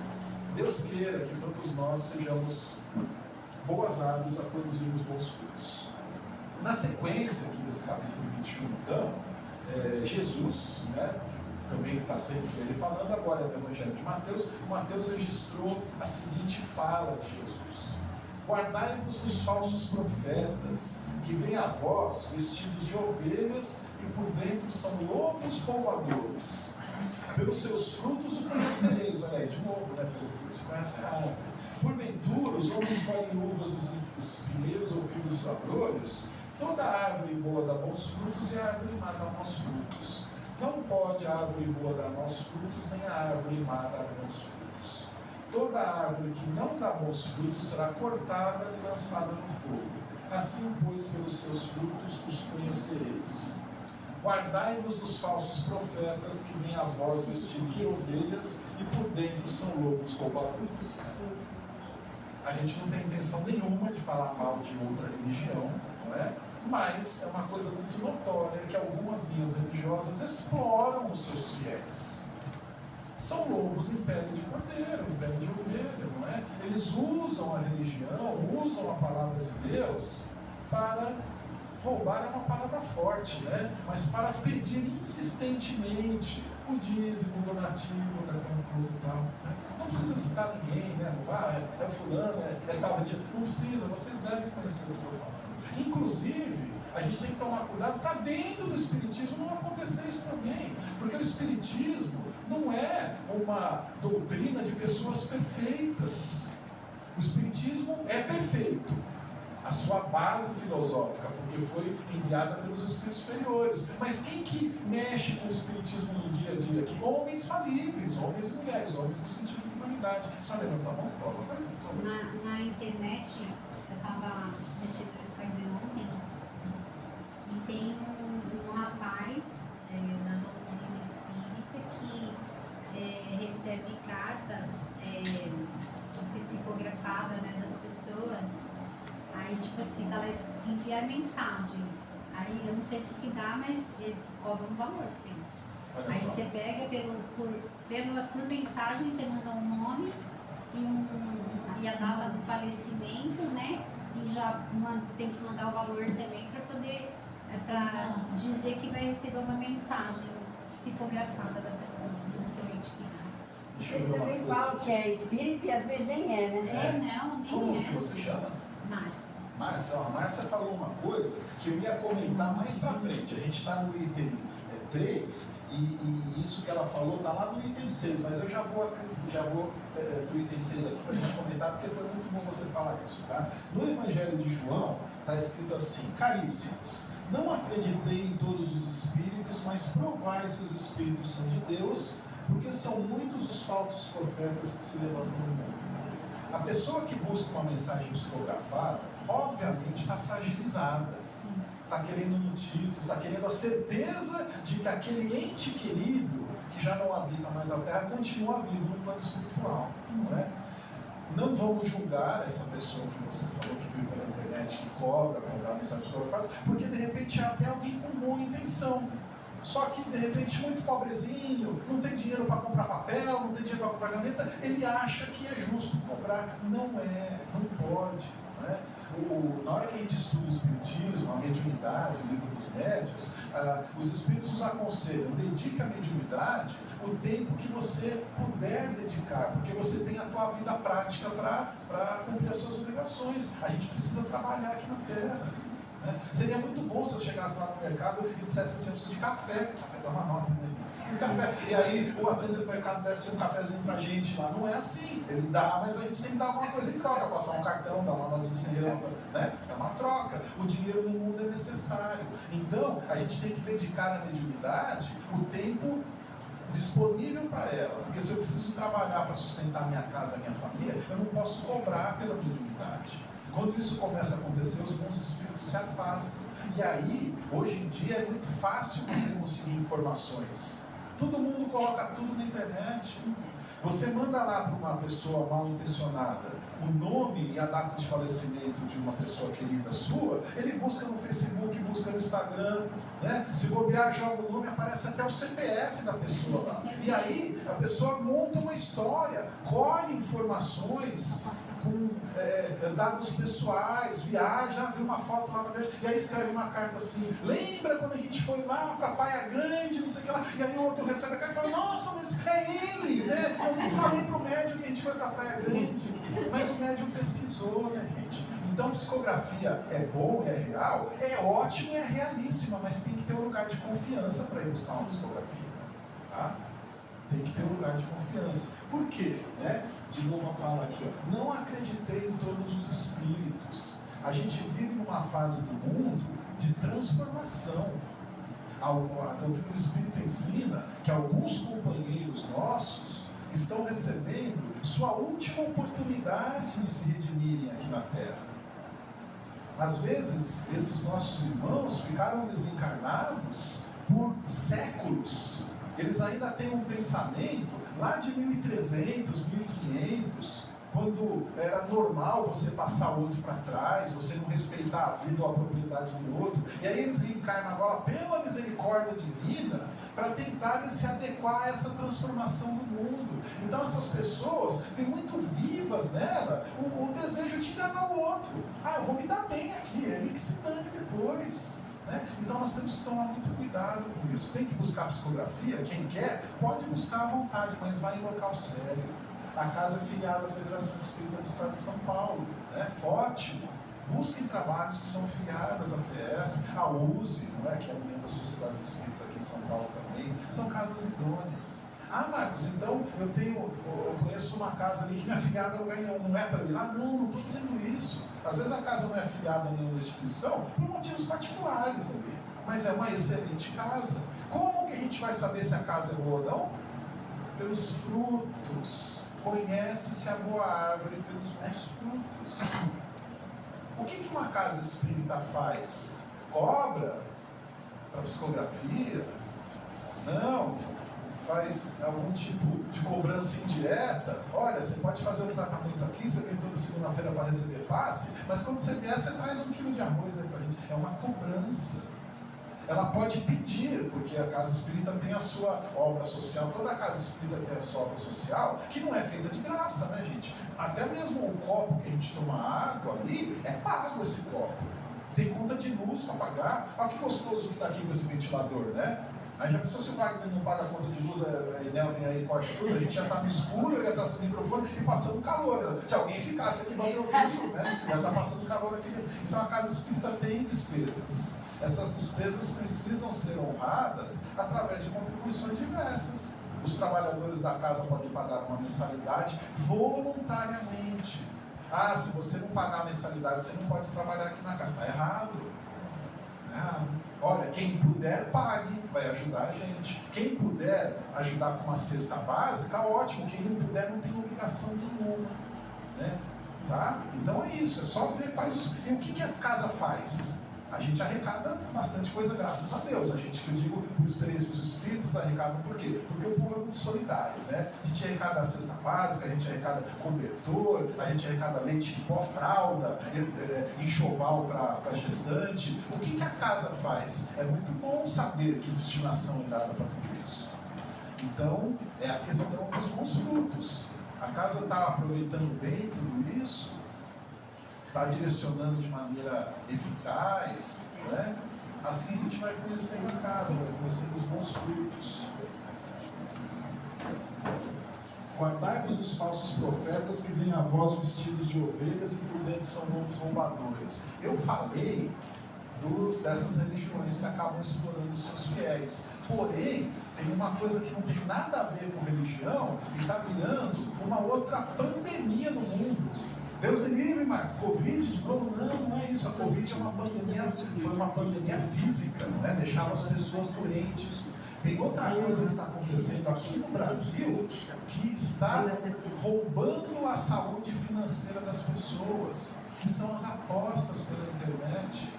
Deus queira que todos nós sejamos boas árvores a produzirmos bons frutos. Na sequência aqui desse capítulo 21, então, Jesus, né, também está sempre ele falando agora no Evangelho de Mateus, Mateus registrou a seguinte fala de Jesus: guardai-vos dos falsos profetas, que vêm a vós vestidos de ovelhas e por dentro são lobos roubadores. Pelos seus frutos o conhecereis. Olha aí, de novo, né? Pelo fruto se conhece a árvore. Porventura, os homens colhem uvas dos espinheiros ou figos dos abrolhos. Toda árvore boa dá bons frutos e a árvore má dá maus frutos. Não pode a árvore boa dar maus frutos, nem a árvore má dar bons frutos. Toda árvore que não dá bons frutos será cortada e lançada no fogo. Assim, pois, pelos seus frutos os conhecereis. Guardai-vos dos falsos profetas, que vêm a vós vestidos de ovelhas e por dentro são lobos roubadores. A gente não tem intenção nenhuma de falar mal de outra religião, não é? Mas é uma coisa muito notória que algumas linhas religiosas exploram os seus fiéis. São lobos em pele de cordeiro, em pele de ovelha, não é? Eles usam a religião, usam a palavra de Deus para roubar, é uma palavra forte, né? Mas para pedir insistentemente o dízimo, o donativo, daquela coisa e tal. Né? Não precisa citar ninguém, né? É fulano, é tal. Não precisa, vocês devem conhecer o que eu estou falando. Inclusive, a gente tem que tomar cuidado para dentro do Espiritismo não acontecer isso também. Porque o Espiritismo não é uma doutrina de pessoas perfeitas. O Espiritismo é perfeito. A sua base filosófica, porque foi enviada pelos espíritos superiores. Mas quem que mexe com o Espiritismo no dia a dia aqui? Homens falíveis, homens e mulheres, homens no sentido de humanidade. Só levantar a mão, alguma coisa? Na internet, eu estava mexendo no Instagram ontem, e tem um rapaz da doutrina espírita que recebe cartas psicografadas, né, das pessoas. Aí, tipo assim, ela envia mensagem. Aí, eu não sei o que dá, mas ele cobra um valor por isso. Olha aí só. você pega por mensagem, você manda um nome e a data do falecimento, né? E já tem que mandar o valor também para poder, para dizer que vai receber uma mensagem psicografada da pessoa, do seu ente querido. Vocês também falam que é espírito e às vezes nem é, né? Não, nem Como é. que você chama? Márcia. A Márcia falou uma coisa que eu ia comentar mais pra frente. A gente está no item 3 e isso que ela falou está lá no item 6, mas eu já vou pro item 6 aqui para a gente comentar, porque foi muito bom você falar isso, tá? No Evangelho de João está escrito assim: caríssimos, não acreditei em todos os espíritos, mas provai se os espíritos são de Deus, porque são muitos os falsos profetas que se levantam no mundo. A pessoa que busca uma mensagem psicografada, obviamente está fragilizada, está querendo notícias, está querendo a certeza de que aquele ente querido, que já não habita mais a Terra, continua vivo no plano espiritual, não é? Não vamos julgar essa pessoa que você falou, que vive pela internet, que cobra para dar mensagem psicografada, porque de repente é até alguém com boa intenção. Só que, de repente, muito pobrezinho, não tem dinheiro para comprar papel, não tem dinheiro para comprar caneta, ele acha que é justo cobrar. Não é, não pode. Não é? Na hora que a gente estuda o Espiritismo, a mediunidade, o livro dos médios, os Espíritos nos aconselham: dedique à mediunidade o tempo que você puder dedicar, porque você tem a tua vida prática para cumprir as suas obrigações. A gente precisa trabalhar aqui na Terra. Seria muito bom se eu chegasse lá no mercado e dissesse assim: eu preciso de café. Café dá uma nota, né? Café. E aí o atendente do mercado desse um cafezinho pra gente lá. Não é assim. Ele dá, mas a gente tem que dar alguma coisa em troca. Passar um cartão, dar uma nota de dinheiro, né? É uma troca. O dinheiro no mundo é necessário. Então, a gente tem que dedicar à mediunidade o tempo disponível para ela. Porque se eu preciso trabalhar para sustentar minha casa, minha família, eu não posso cobrar pela mediunidade. Quando isso começa a acontecer, os bons espíritos se afastam. E aí, hoje em dia, é muito fácil você conseguir informações. Todo mundo coloca tudo na internet. Você manda lá para uma pessoa mal intencionada o nome e a data de falecimento de uma pessoa querida sua, ele busca no Facebook, busca no Instagram, né? Se bobear, joga o nome, aparece até o CPF da pessoa lá. E aí, a pessoa monta uma história, colhe informações, com dados pessoais, viaja, vê uma foto lá na viagem, e aí escreve uma carta assim, lembra quando a gente foi lá para Praia Grande, não sei o que lá, e aí o outro recebe a carta e fala, nossa, mas é ele, né? Eu nem falei pro médico que a gente foi para Praia Grande, mas o médico pesquisou, né, gente? Então, psicografia é bom, é real, é ótimo, é realíssima, mas tem que ter um lugar de confiança para ir buscar uma psicografia, tá? Tem que ter um lugar de confiança. Por quê? Né? De novo a fala aqui, ó. Não acreditei em todos os espíritos. A gente vive numa fase do mundo de transformação. A doutrina espírita ensina que alguns companheiros nossos estão recebendo sua última oportunidade de se redimirem aqui na Terra. Às vezes, esses nossos irmãos ficaram desencarnados por séculos. Eles ainda têm um pensamento lá de 1300, 1500, quando era normal você passar o outro para trás, você não respeitar a vida ou a propriedade do outro. E aí eles reencarnam agora pela misericórdia divina para tentarem se adequar a essa transformação do mundo. Então essas pessoas têm muito vivas nela o desejo de enganar o outro. Ah, eu vou me dar bem aqui, ele que se dane depois. Né? Então nós temos que tomar muito cuidado com isso. Tem que buscar psicografia, quem quer pode buscar à vontade, mas vai em local sério. A casa é filiada à Federação Espírita do Estado de São Paulo, né? Ótimo. Busquem trabalhos que são filiadas à FESP, à USE, não é? Que é a União das Sociedades Espíritas aqui em São Paulo também. São casas idôneas. Ah, Marcos, então eu conheço uma casa ali que minha filiada não é para ir lá? Não, não estou dizendo isso. Às vezes a casa não é filiada a nenhuma instituição por motivos particulares ali, mas é uma excelente casa. Como que a gente vai saber se a casa é boa ou não? Pelos frutos. Conhece-se a boa árvore pelos bons frutos. O que uma casa espírita faz? Cobra para psicografia? Não. Faz algum tipo de cobrança indireta. Olha, você pode fazer um tratamento aqui, você vem toda segunda-feira para receber passe, mas quando você vier, você traz 1 quilo de arroz aí para a gente. É uma cobrança. Ela pode pedir, porque a casa espírita tem a sua obra social, toda a casa espírita tem a sua obra social, que não é feita de graça, né, gente? Até mesmo o copo que a gente toma água ali, é pago esse copo. Tem conta de luz para pagar. Olha que gostoso que está aqui com esse ventilador, né? Aí já pensou se o Wagner não paga a conta de luz, a Enel vem aí e corta tudo, a gente já está no escuro, já está sem microfone e passando calor. Se alguém ficasse aqui no meu vídeo, né? Já está passando calor aqui dentro. Então a casa espírita tem despesas. Essas despesas precisam ser honradas através de contribuições diversas. Os trabalhadores da casa podem pagar uma mensalidade voluntariamente. Ah, se você não pagar a mensalidade, você não pode trabalhar aqui na casa. Está errado. Olha, quem puder, pague, vai ajudar a gente. Quem puder ajudar com uma cesta básica, ótimo. Quem não puder, não tem obrigação nenhuma. Né? Tá? Então é isso, é só ver quais os... E o que a casa faz? A gente arrecada bastante coisa, graças a Deus. A gente, que eu digo, por experiência dos espíritos, arrecadam por quê? Porque o povo é muito solidário, né? A gente arrecada a cesta básica, a gente arrecada cobertor, a gente arrecada leite em pó, fralda, enxoval para gestante. O que a casa faz? É muito bom saber que destinação é dada para tudo isso. Então, é a questão dos bons frutos. A casa está aproveitando bem tudo isso? Está direcionando de maneira eficaz, né? Assim a gente vai conhecendo a casa, vai conhecendo os bons frutos. Guardai-vos dos falsos profetas que vêm a vós vestidos de ovelhas e por dentro são lobos roubadores. Eu falei dessas religiões que acabam explorando os seus fiéis. Porém, tem uma coisa que não tem nada a ver com religião e está virando uma outra pandemia no mundo. Deus me livre, Marco, Covid, de novo, não é isso. A Covid é uma pandemia, foi uma pandemia física, né? Deixava as pessoas doentes. Tem outra coisa que está acontecendo aqui no Brasil que está roubando a saúde financeira das pessoas, que são as apostas pela internet.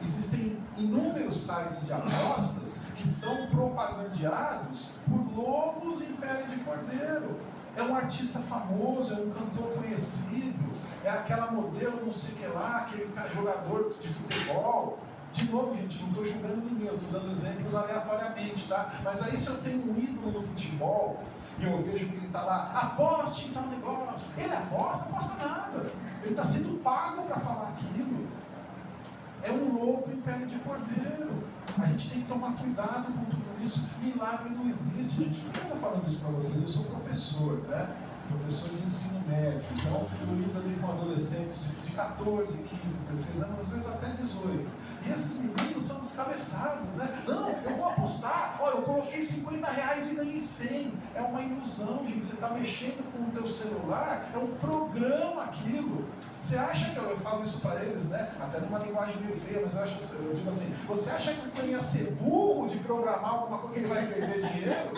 Existem inúmeros sites de apostas que são propagandeados por lobos em pele de cordeiro. É um artista famoso, é um cantor conhecido, é aquela modelo não sei o que lá, aquele jogador de futebol. De novo, gente, não estou julgando ninguém, eu estou dando exemplos aleatoriamente, tá? Mas aí se eu tenho um ídolo no futebol, e eu vejo que ele está lá, aposte em tal negócio. Ele aposta, não aposta nada. Ele está sendo pago para falar aquilo. É um lobo em pele de cordeiro. A gente tem que tomar cuidado com tudo isso. Milagre não existe, gente. Por que eu estou falando isso para vocês? Eu sou professor, né? Professor de ensino médio. Então, eu lido ali com adolescentes de 14, 15, 16 anos, às vezes até 18. E esses meninos são descabeçados, né? Não, eu vou apostar. Olha, eu coloquei R$50 e ganhei 100. É uma ilusão, gente. Você está mexendo com o teu celular, é um programa aquilo. Você acha que eu falo isso para eles, né? Até numa linguagem meio feia, mas eu digo assim: você acha que o cara ia ser burro de programar alguma coisa que ele vai perder dinheiro?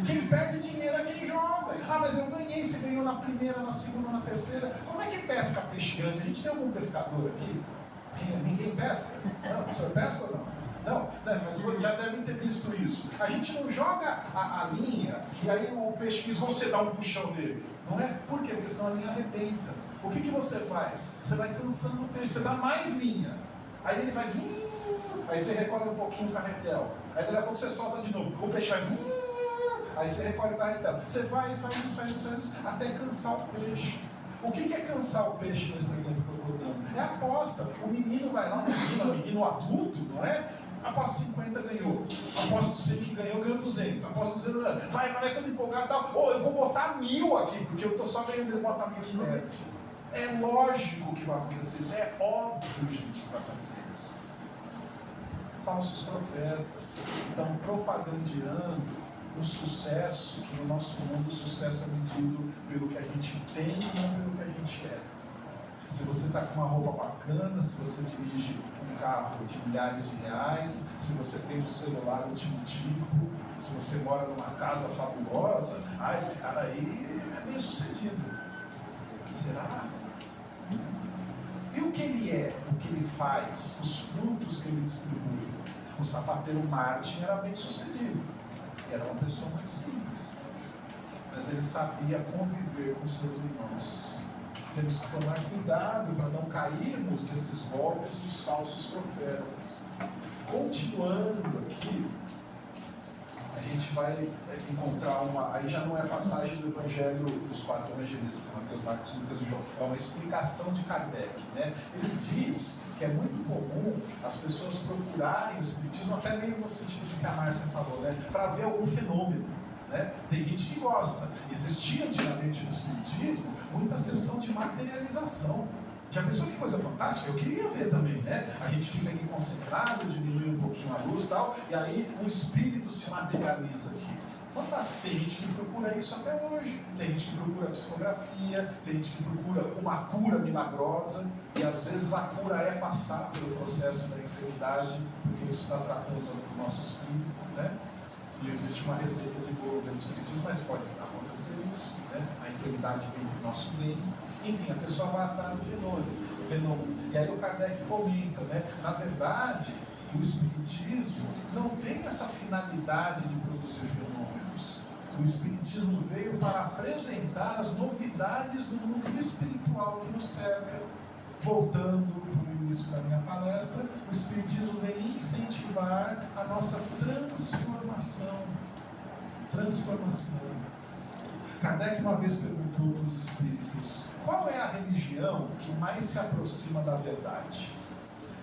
Quem perde dinheiro é quem joga. Ah, mas eu ganhei. Você ganhou na primeira, na segunda, na terceira. Como é que pesca peixe grande? A gente tem algum pescador aqui? Ninguém pesca? Não, o senhor pesca ou não? Não, né, mas já devem ter visto isso. A gente não joga a linha e aí o peixe diz, você dá um puxão nele. Não é? Por quê? Porque senão a linha arrebenta. O que você faz? Você vai cansando o peixe, você dá mais linha. Aí ele vai, aí você recolhe um pouquinho o carretel. Aí daqui a pouco você solta de novo. O peixe vai, aí você recolhe o carretel. Você faz isso, até cansar o peixe. O que é cansar o peixe nesse exemplo que eu estou dando? É a aposta. O menino vai lá, o menino adulto, não é? Aposto 50 ganhou. Aposto 100 que ganhou 200. Aposto 200, vai todo empolgado e tal. Eu vou botar 1000 aqui, porque eu estou só ganhando, ele bota 1000 de mérito. É lógico que vai acontecer isso. É óbvio, gente, que vai acontecer isso. Falsos profetas estão propagandeando o sucesso, que no nosso mundo o sucesso é medido pelo que a gente tem e não pelo que a gente é. Se você está com uma roupa bacana, se você dirige um carro de milhares de reais, se você tem um celular último tipo, se você mora numa casa fabulosa, esse cara aí é bem sucedido. Será? E o que ele é, o que ele faz, os frutos que ele distribui? O sapateiro Martin era bem sucedido. Era uma pessoa muito simples, mas ele sabia conviver com seus irmãos. Temos que tomar cuidado para não cairmos nesses golpes dos falsos profetas. Continuando aqui, a gente vai encontrar aí já não é a passagem do Evangelho dos 4 evangelistas, Mateus, Marcos, Lucas e João, é uma explicação de Kardec, né? Ele diz que é muito comum as pessoas procurarem o Espiritismo, até meio no sentido de que a Márcia falou, né? Para ver algum fenômeno, né? Tem gente que gosta. Existia antigamente no Espiritismo muita sessão de materialização. Já pensou que coisa fantástica? Eu queria ver também, né? A gente fica aqui concentrado, diminui um pouquinho a luz e tal, e aí o espírito se materializa aqui. Fantástico. Tem gente que procura isso até hoje. Tem gente que procura psicografia, tem gente que procura uma cura milagrosa, e às vezes a cura é passar pelo processo da enfermidade, porque isso está tratando do nosso espírito, né? E existe uma receita de bolo dentro do espiritismo, mas pode acontecer isso, né? A enfermidade vem do nosso meio. Enfim, a pessoa vai atrás do fenômeno. E aí o Kardec comenta, né? Na verdade, o Espiritismo não tem essa finalidade de produzir fenômenos. O Espiritismo veio para apresentar as novidades do mundo espiritual que nos cerca. Voltando para o início da minha palestra, o Espiritismo vem incentivar a nossa transformação. Kardec uma vez perguntou para os espíritos: qual é a religião que mais se aproxima da verdade?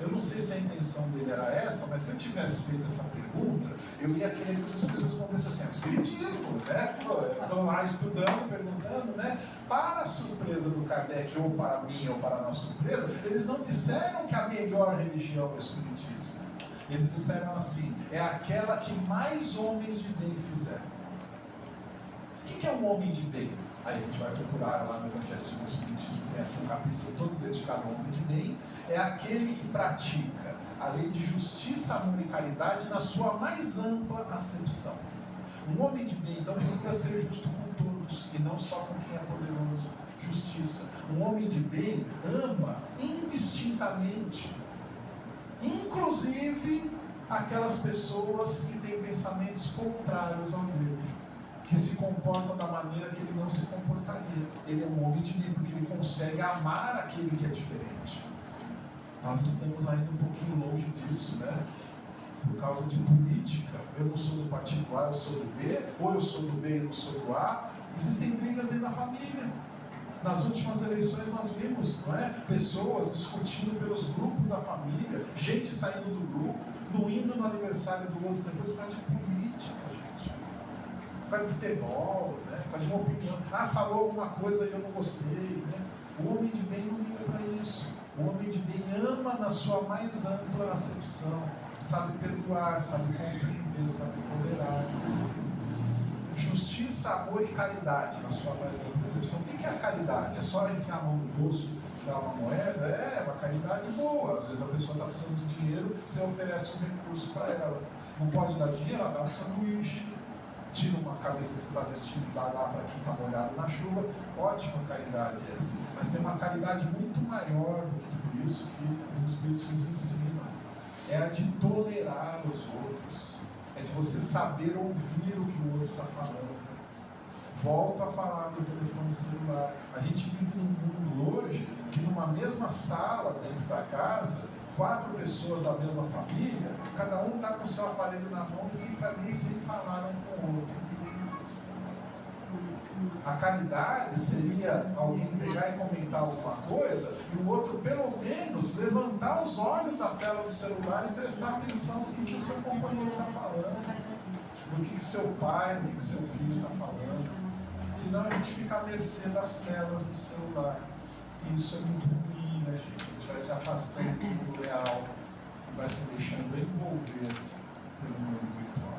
Eu não sei se a intenção dele era essa, mas se eu tivesse feito essa pergunta, eu ia querer que os espíritos respondessem assim: espiritismo, né? Estão lá estudando, perguntando, né? Para a surpresa do Kardec, ou para mim, ou para a nossa surpresa, eles não disseram que a melhor religião é o espiritismo. Eles disseram assim: é aquela que mais homens de bem fizeram. O que é um homem de bem? Aí a gente vai procurar lá no Evangelho segundo o Espiritismo, tem um capítulo todo dedicado ao homem de bem. É aquele que pratica a lei de justiça, amor e caridade na sua mais ampla acepção. Um homem de bem, então, procura ser justo com todos e não só com quem é poderoso. Justiça. Um homem de bem ama indistintamente, inclusive aquelas pessoas que têm pensamentos contrários ao dele, que se comportam da maneira que ele não se comportaria. Ele é um homem de bem, porque ele consegue amar aquele que é diferente. Nós estamos ainda um pouquinho longe disso, né? por causa de política, eu não sou do partido A, eu sou do B, ou eu sou do B e eu não sou do A. Existem brigas dentro da família. Nas últimas eleições nós vimos, não é? Pessoas discutindo pelos grupos da família, gente saindo do grupo, não indo no aniversário do outro depois por causa de política, gente. Por causa de futebol, né? Por causa de uma opinião. Ah, falou alguma coisa e eu não gostei, né? O homem de bem não liga para isso. O homem de bem ama na sua mais ampla acepção. Sabe perdoar, sabe compreender, sabe tolerar. Justiça, amor e caridade na sua mais ampla acepção. O que é a caridade? É só enfiar a mão no bolso e dar uma moeda? É uma caridade boa. Às vezes a pessoa está precisando de dinheiro, você oferece um recurso para ela. Não pode dar dinheiro, ela dá um sanduíche. Tira uma camisa que você está vestindo e dá lá para quem está molhado na chuva. Ótima caridade essa. Mas tem uma caridade muito maior do que tudo isso que os Espíritos nos ensinam. É a de tolerar os outros. É de você saber ouvir o que o outro está falando. Volto a falar do telefone celular. A gente vive num mundo hoje que numa mesma sala dentro da casa, 4 pessoas da mesma família, cada um está com o seu aparelho na mão e fica ali sem falar um com o outro. A caridade seria alguém pegar e comentar alguma coisa e o outro, pelo menos, levantar os olhos da tela do celular e prestar atenção no que o seu companheiro está falando, no que seu pai, no que seu filho está falando. Senão a gente fica à mercê das telas do celular. E isso é muito ruim, né, gente? A gente vai se afastando do mundo real e vai se deixando envolver pelo mundo virtual.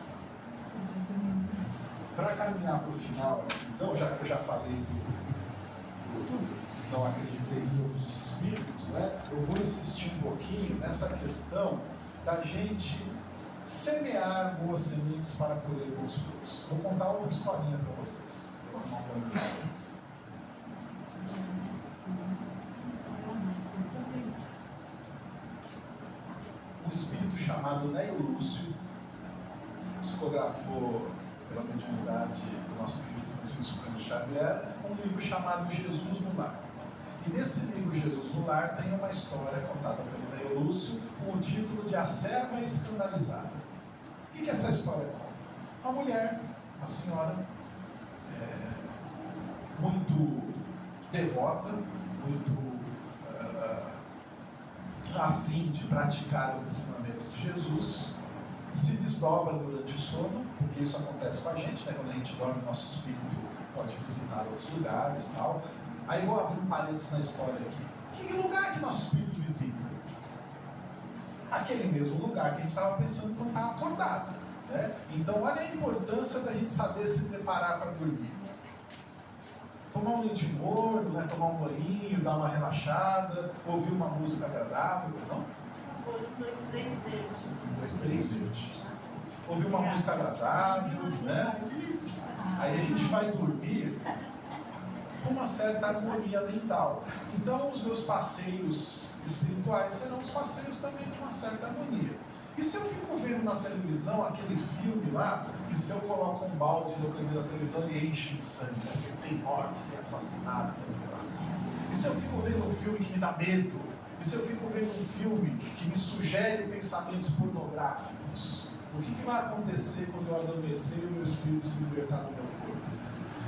Para caminhar para o final, então, já que eu já falei do não acreditei em todos os espíritos, né? Eu vou insistir um pouquinho nessa questão da gente semear boas sementes para colher bons frutos. Vou contar uma historinha para vocês. Vou tomar um banho de água antes. Um espírito chamado Nélio Lúcio psicografou pela mediunidade do nosso querido Francisco Cândido Xavier, um livro chamado Jesus no Lar. E nesse livro Jesus no Lar tem uma história contada pelo Nélio Lúcio com o título de A Serva Escandalizada. O que essa história conta? Uma mulher, uma senhora, muito devota, muito a fim de praticar os ensinamentos de Jesus, se desdobra durante o sono, porque isso acontece com a gente, né? Quando a gente dorme, o nosso espírito pode visitar outros lugares e tal. Aí vou abrir um parênteses na história aqui. Que lugar que nosso espírito visita? Aquele mesmo lugar que a gente estava pensando quando estava acordado, né? Então olha a importância da gente saber se preparar para dormir. Tomar um leite morno, né? Tomar um banho, dar uma relaxada, ouvir uma música agradável, não? Foi 2, 3 vezes. 2, 3 vezes. Ouvir uma música agradável, né? Aí a gente vai dormir com uma certa harmonia mental. Então os meus passeios espirituais serão os passeios também com uma certa harmonia. E se eu fico vendo na televisão aquele filme lá, que se eu coloco um balde no canto da televisão ele enche de sangue, tem morte, tem assassinato, e se eu fico vendo um filme que me dá medo, e se eu fico vendo um filme que me sugere pensamentos pornográficos, o que vai acontecer quando eu adormecer e o meu espírito se libertar do meu corpo?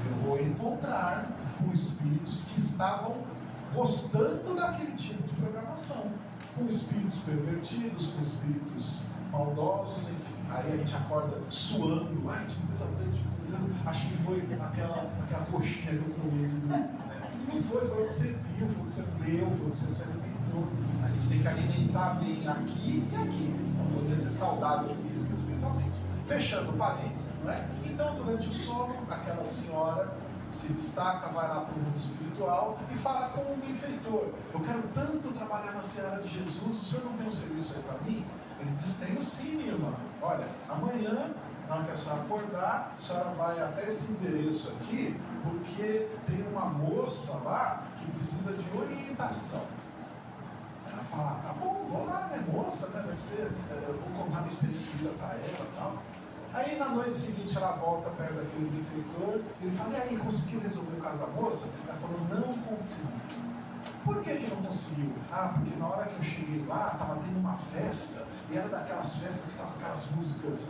Eu vou encontrar com espíritos que estavam gostando daquele tipo de programação, com espíritos pervertidos, com espíritos maldosos, enfim. Aí a gente acorda suando, ai, tipo, acho que foi aquela coxinha que eu comi, né? Não foi o que você viu, foi o que você leu, foi o que você se alimentou. A gente tem que alimentar bem aqui e aqui, para poder ser saudável física e espiritualmente. Fechando parênteses, não é? Então, durante o sono, aquela senhora se destaca, vai lá para o mundo espiritual e fala com um benfeitor: eu quero tanto trabalhar na seara de Jesus, o senhor não tem um serviço aí para mim? Ele diz: tenho sim, minha irmã. Olha, amanhã, na hora que a senhora acordar, a senhora vai até esse endereço aqui, porque tem uma moça lá que precisa de orientação. Ela fala: tá bom, vou lá, né, moça, né, deve ser, eu vou contar minha experiência para ela e tal. Aí na noite seguinte ela volta perto daquele benfeitor, ele fala: e aí, conseguiu resolver o caso da moça? Ela falou: não consegui. Por que não conseguiu? Porque na hora que eu cheguei lá, estava tendo uma festa, e era daquelas festas que estavam aquelas músicas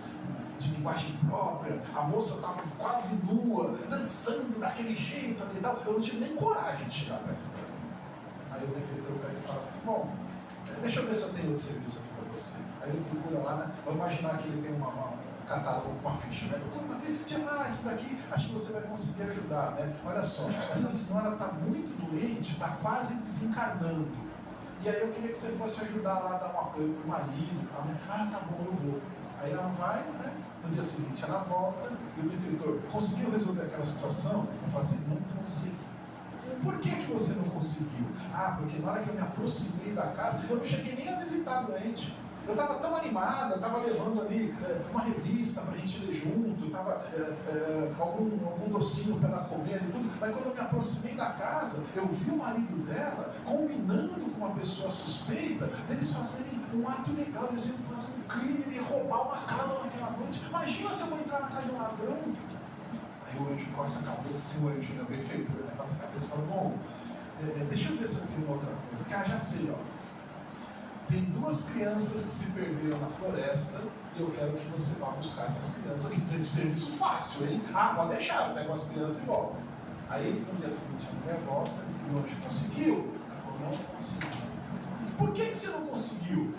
de linguagem própria, a moça estava quase nua, dançando daquele jeito ali e tal. Eu não tive nem coragem de chegar perto dela. Aí o benfeitor pega e fala assim, bom, deixa eu ver se eu tenho outro serviço aqui para você. Aí ele procura lá, né? Vamos imaginar que ele tem um catálogo com uma ficha, né? Procura uma ficha, esse daqui, acho que você vai conseguir ajudar, né? Olha só, essa senhora está muito doente, está quase desencarnando. E aí eu queria que você fosse ajudar lá, dar um apoio para o marido, tá, né? Tá bom, eu vou. Aí ela vai, né? No dia seguinte ela volta, e o benfeitor conseguiu resolver aquela situação? Eu falo assim, não consegui. Por que você não conseguiu? Porque na hora que eu me aproximei da casa, eu não cheguei nem a visitar a doente. Eu estava tão animada, estava levando ali uma revista para a gente ler junto, estava algum docinho para ela comer e tudo. Mas quando eu me aproximei da casa, eu vi o marido dela combinando com uma pessoa suspeita deles fazerem um ato legal, eles iam fazer um crime de roubar uma casa naquela noite. Imagina se eu vou entrar na casa de um ladrão. Aí o anjo coça a cabeça, assim, o anjo, né, o benfeitor, né, coça a cabeça e fala, bom, deixa eu ver se eu tenho outra coisa. Já sei, ó. Tem 2 crianças que se perderam na floresta e eu quero que você vá buscar essas crianças, que teve serviço fácil, hein? Pode deixar, eu pego as crianças e volto. Aí, no dia seguinte, a mulher volta e o anjo conseguiu. Ela falou, não consegui. Por que você não conseguiu?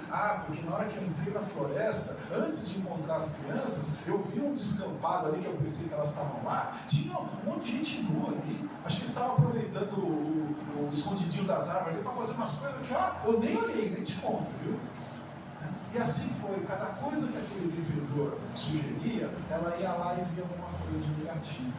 Porque na hora que eu entrei na floresta, antes de encontrar as crianças, eu vi um descampado ali que eu pensei que elas estavam lá, tinha um monte de gente nua ali. Acho que eles estavam aproveitando o escondidinho das árvores ali para fazer umas coisas que eu nem olhei, nem te conto, viu? E assim foi, cada coisa que aquele benfeitor sugeria, ela ia lá e via alguma coisa de negativo.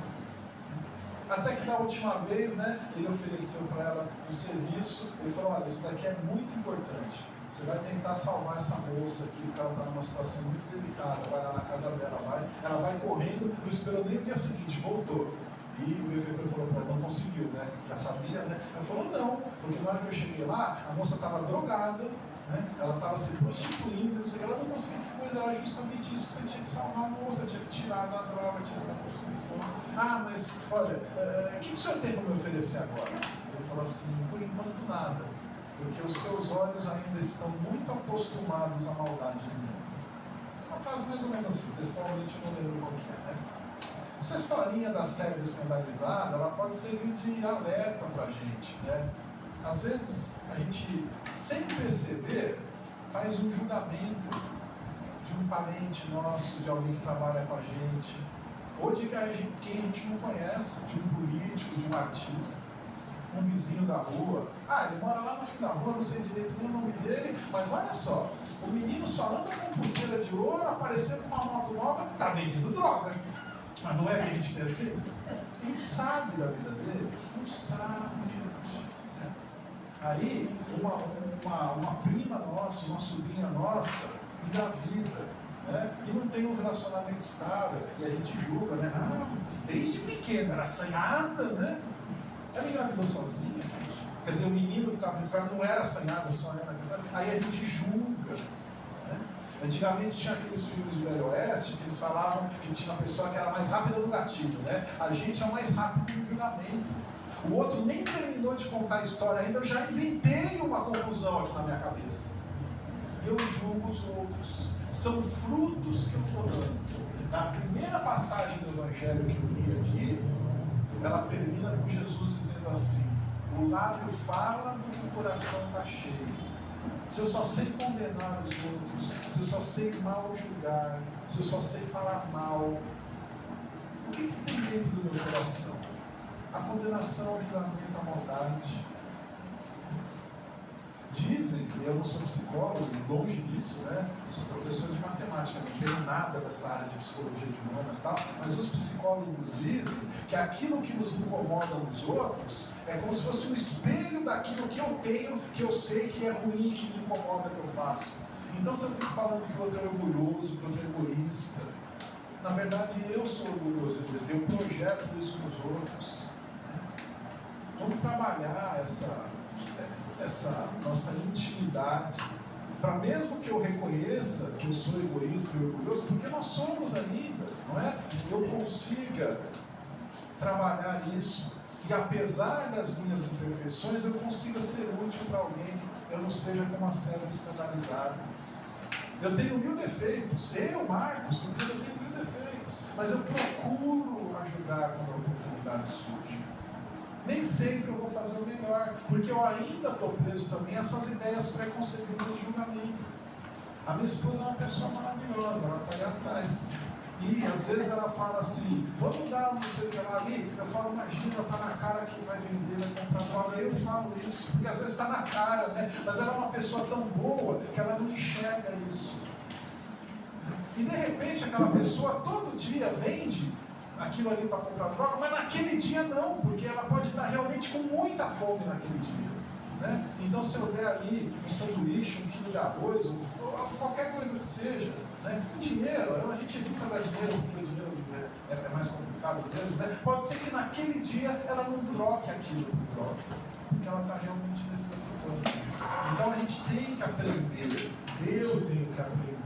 Até que na última vez, né, ele ofereceu para ela um serviço, ele falou, olha, isso daqui é muito importante, você vai tentar salvar essa moça aqui, porque ela está numa situação muito delicada, vai lá na casa dela, ela vai correndo, não esperou nem o dia seguinte, voltou. E o benfeitor falou para ela, não conseguiu, né, já sabia, né, ela falou, não, porque na hora que eu cheguei lá, a moça estava drogada, né, ela estava se prostituindo, não sei o que, ela não conseguia, pois era justamente isso que você tinha que salvar a moça, tinha que tirar da droga, tirar da prostituição. Mas, olha, o que o senhor tem para me oferecer agora? Ele falou assim, por enquanto nada, porque os seus olhos ainda estão muito acostumados à maldade do mundo. É uma frase mais ou menos assim, textualmente eu não lembro qual que é, né? Essa historinha da cega escandalizada, ela pode servir de alerta para a gente, né? Às vezes, a gente, sem perceber, faz um julgamento de um parente nosso, de alguém que trabalha com a gente, ou de quem a gente não conhece, de um político, de um artista, um vizinho da rua. Ele mora lá no fim da rua, não sei direito nem o nome dele, mas olha só, o menino só anda com pulseira de ouro, apareceu com uma moto nova, está vendendo droga. Mas não é que a gente percebe? A gente sabe da vida dele? Não sabe, gente. Né? Aí, uma prima nossa, uma sobrinha nossa, engravida, né? E não tem um relacionamento estável, e a gente julga, né? Desde pequena, era assanhada, né? Ela engravidou sozinha, gente. Quer dizer, o menino que estava dentro dela não era assanhado, só era casado. Aí a gente julga. Né? Antigamente tinha aqueles filmes de Velho Oeste que eles falavam que tinha uma pessoa que era mais rápida no gatilho, né? A gente é o mais rápido no julgamento. O outro nem terminou de contar a história ainda, eu já inventei uma conclusão aqui na minha cabeça. Eu julgo os outros. São frutos que eu estou dando. Na primeira passagem do Evangelho que eu li aqui, ela termina com Jesus dizendo assim: o lábio fala do que o coração está cheio. Se eu só sei condenar os outros, se eu só sei mal julgar, se eu só sei falar mal, o que tem dentro do meu coração? A condenação, o julgamento, a maldade. Dizem, e eu não sou psicólogo, longe disso, né? Eu sou professor de matemática, não tenho nada dessa área de psicologia de humanas e tal, mas os psicólogos dizem que aquilo que nos incomoda nos outros é como se fosse um espelho daquilo que eu tenho, que eu sei que é ruim, que me incomoda, que eu faço. Então, se eu fico falando que o outro é orgulhoso, que o outro é egoísta, na verdade eu sou orgulhoso e egoísta, eu projeto isso nos outros. Vamos trabalhar essa nossa intimidade, para mesmo que eu reconheça que eu sou egoísta e orgulhoso, porque nós somos ainda, não é? Eu consiga trabalhar isso. que apesar das minhas imperfeições eu consiga ser útil para alguém, eu não seja como a cega escandalizada. Eu tenho 1000 defeitos, Marcos, eu tenho 1000 defeitos, mas eu procuro ajudar quando a oportunidade surge. Nem sempre eu vou fazer o melhor, porque eu ainda estou preso também a essas ideias preconcebidas de julgamento. A minha esposa é uma pessoa maravilhosa, ela está ali atrás. E às vezes ela fala assim, vamos dar não sei o que lá ali. Eu falo, imagina, está na cara que vai vender, vai comprar droga. Eu falo isso, porque às vezes está na cara, né? Mas ela é uma pessoa tão boa que ela não enxerga isso. E de repente aquela pessoa todo dia vende aquilo ali para comprar droga, mas naquele dia não, porque ela pode estar realmente com muita fome naquele dia. Né? Então se eu der ali um sanduíche, 1 quilo de arroz, ou qualquer coisa que seja, né? O dinheiro, a gente evita dar dinheiro, porque o dinheiro é mais complicado mesmo, né? Pode ser que naquele dia ela não troque aquilo por droga, porque ela está realmente necessitando. Então a gente tem que aprender, eu tenho que aprender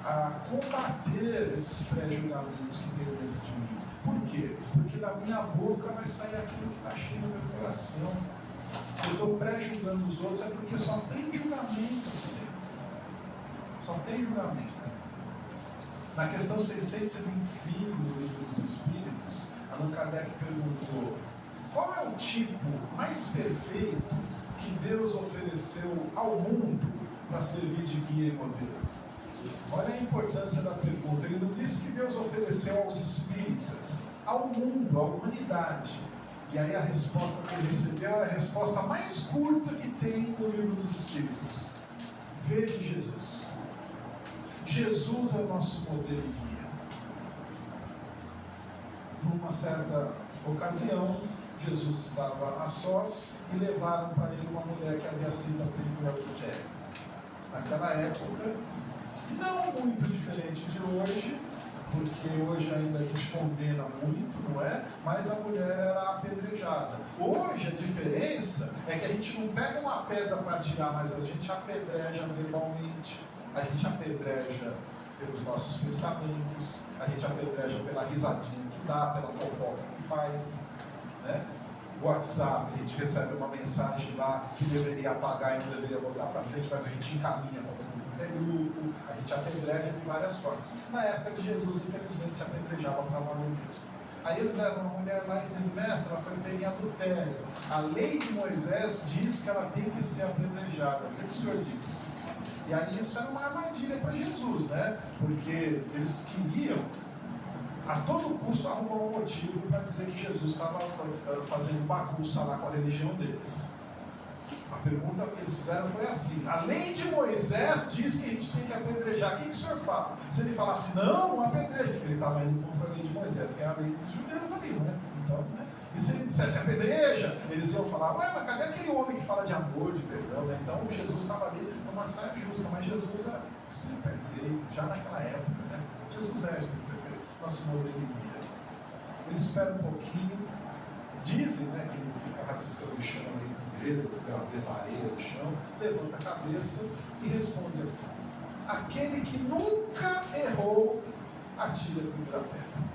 a combater esses pré-julgamentos que tem dentro de mim. Por quê? Porque da minha boca vai sair aquilo que está cheio no meu coração. Se eu estou pré-julgando os outros, é porque só tem julgamento aqui dentro. Só tem julgamento. Na questão 625 do Livro dos Espíritos, Allan Kardec perguntou: qual é o tipo mais perfeito que Deus ofereceu ao mundo para servir de guia e modelo? Olha a importância da pergunta. Ele não disse que Deus ofereceu aos espíritas, ao mundo, à humanidade. E aí a resposta que ele recebeu é a resposta mais curta que tem no Livro dos Espíritos. Veja Jesus. Jesus é o nosso modelo e guia. Numa certa ocasião, Jesus estava a sós e levaram para ele uma mulher que havia sido a primeira adultério. Naquela época, não muito diferente de hoje, porque hoje ainda a gente condena muito, não é? Mas a mulher era apedrejada. Hoje a diferença é que a gente não pega uma pedra para tirar, mas a gente apedreja verbalmente, a gente apedreja pelos nossos pensamentos, a gente apedreja pela risadinha que dá, pela fofoca que faz, né? WhatsApp, a gente recebe uma mensagem lá que deveria apagar e não deveria botar para frente, mas a gente encaminha para todo grupo, a gente apedreja de várias formas. Na época de Jesus, infelizmente, se apedrejava para valer mesmo. Aí eles levam uma mulher lá e dizem: mestre, ela foi pega em adultério. A lei de Moisés diz que ela tem que ser apedrejada. O que o senhor diz? E aí isso era uma armadilha para Jesus, né? Porque eles queriam a todo custo arrumar um motivo para dizer que Jesus estava fazendo bagunça lá com a religião deles. A pergunta que eles fizeram foi assim: a lei de Moisés diz que a gente tem que apedrejar. O que o senhor fala? Se ele falasse não apedreja, porque ele estava indo contra a lei de Moisés, que é a lei dos judeus ali, né? Então, né? E se ele dissesse apedreja, eles iam falar: ué, mas cadê aquele homem que fala de amor, de perdão, né? Então Jesus estava ali numa saia justa, mas Jesus é Espírito perfeito, já naquela época, né? Jesus é Espírito perfeito, nosso modelo de guia. Ele espera um pouquinho, dizem, né, que ele fica rabiscando o chão ali, pela areia do chão, levanta a cabeça e responde assim: aquele que nunca errou, atira a primeira pedra.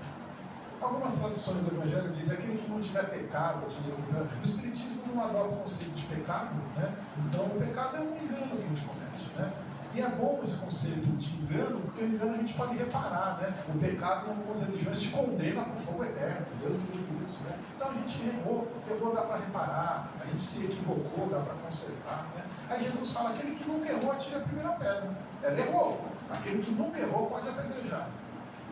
Algumas traduções do Evangelho dizem: aquele que não tiver pecado, atira a primeira pedra. O Espiritismo não adota o conceito de pecado, né? Então o pecado é um engano que a gente comete, né? E é bom esse conceito de engano, porque o engano a gente pode reparar, né? O pecado em algumas religiões te condena para o fogo eterno, Deus viu isso, né? Então a gente errou dá para reparar, a gente se equivocou, dá para consertar, né? Aí Jesus fala: aquele que nunca errou, atira a primeira pedra. Ele errou, aquele que nunca errou pode apedrejar.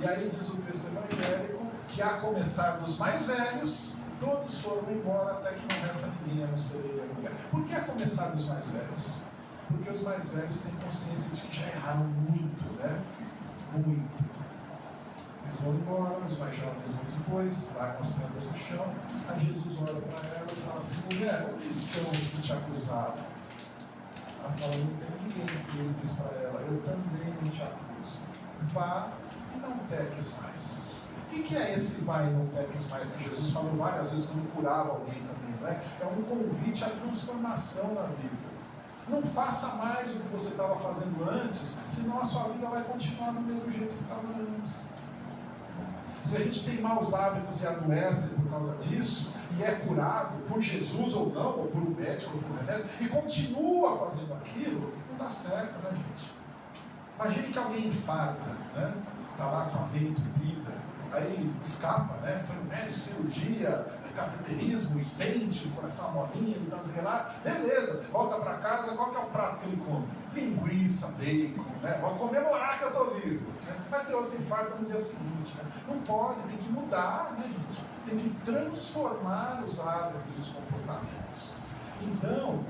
E aí diz o texto evangélico que, a começar dos mais velhos, todos foram embora até que não resta ninguém a não ser ele e a mulher. Por que a começar dos mais velhos? Porque os mais velhos têm consciência de que já erraram muito, né? Muito. Eles vão embora, os mais jovens vão depois, largam as pedras no chão. Aí Jesus olha para ela e fala assim: mulher, onde estão os que te acusavam? Ela fala: não tem ninguém. E ele diz para ela: eu também não te acuso. Vá e não peques mais. O que é esse vai e não peques mais que Jesus falou várias vezes quando curava alguém também, né? É um convite à transformação na vida. Não faça mais o que você estava fazendo antes, senão a sua vida vai continuar do mesmo jeito que estava antes. Se a gente tem maus hábitos e adoece por causa disso, e é curado por Jesus ou não, ou por um médico ou por um remédio, e continua fazendo aquilo, não dá certo, né, gente? Imagine que alguém infarta, né? Está lá com a veia entupida, aí escapa, né? Foi no médico, cirurgia, cateterismo, stent, coração molinha, ele transa lá, beleza, volta para casa, qual que é o prato que ele come? Linguiça, bacon, né? Vamos comemorar que eu estou vivo. Né? Vai ter outro infarto no dia seguinte. Né? Não pode, tem que mudar, né, gente? Tem que transformar os hábitos e os comportamentos. Então,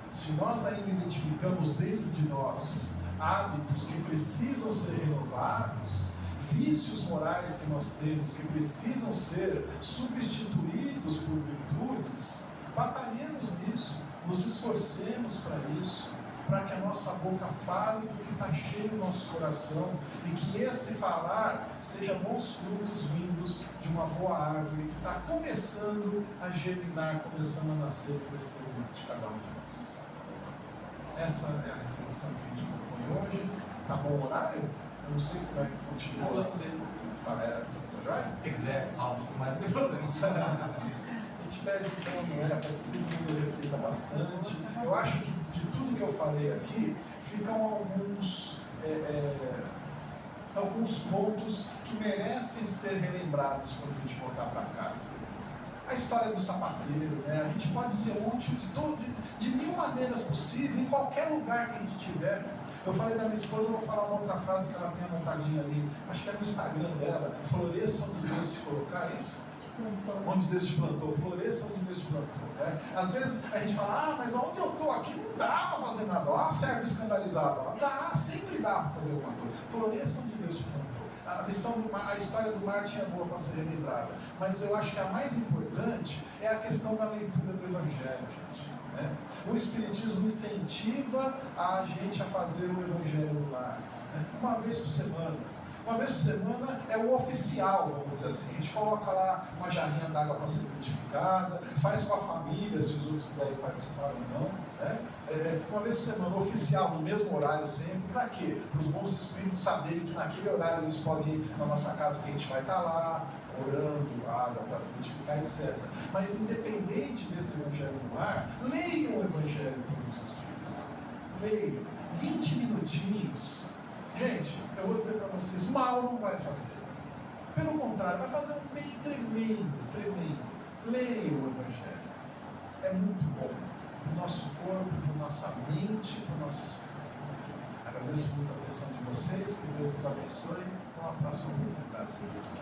se nós ainda identificamos dentro de nós hábitos que precisam ser renovados, vícios morais que nós temos, que precisam ser substituídos por virtudes, batalhemos nisso, nos esforcemos para isso, para que a nossa boca fale do que está cheio no nosso coração e que esse falar seja bons frutos vindos de uma boa árvore que está começando a germinar, começando a nascer e crescer dentro de cada um de nós. Essa é a reflexão que a gente propõe hoje. Tá bom o horário? Eu não sei como é que continua. Tá joia? Se quiser, fala um pouco mais, não tem problema. A gente pede então, para que todo mundo reflita bastante. Eu acho que de tudo que eu falei aqui, ficam alguns pontos que merecem ser relembrados quando a gente voltar para casa. A história do sapateiro, né? A gente pode ser útil de mil maneiras possíveis, em qualquer lugar que a gente estiver. Eu falei da minha esposa, eu vou falar uma outra frase que ela tem anotadinha ali, acho que é no Instagram dela: floresça onde Deus te colocar, é isso? Onde Deus te plantou, floresça onde Deus te plantou. Né? Às vezes a gente fala, mas onde eu estou aqui não dá para fazer nada. Olha a serva escandalizada, dá, sempre dá para fazer alguma coisa. Floresça onde Deus te plantou. A história do Martin é boa para ser relembrada, mas eu acho que a mais importante é a questão da leitura do Evangelho, gente. Né? O Espiritismo incentiva a gente a fazer o Evangelho no lar, né? Uma vez por semana. Uma vez por semana é o oficial, vamos dizer assim. A gente coloca lá uma jarrinha d'água para ser frutificada, faz com a família, se os outros quiserem participar ou não. Né? Uma vez por semana, oficial, no mesmo horário sempre. Para quê? Para os bons espíritos saberem que naquele horário eles podem ir na nossa casa, que a gente vai estar lá, orando, água para frutificar, etc. Mas independente desse Evangelho no lar, leiam o Evangelho todos os dias. Leiam. 20 minutinhos. Gente, eu vou dizer para vocês, mal não vai fazer. Pelo contrário, vai fazer um bem tremendo, tremendo. Leiam o Evangelho. É muito bom para o nosso corpo, para a nossa mente, para o nosso espírito. Agradeço muito a atenção de vocês, que Deus nos abençoe. Até uma próxima oportunidade, se Deus quiser.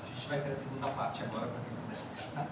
A gente vai ter a segunda parte agora para quem puder. Tá?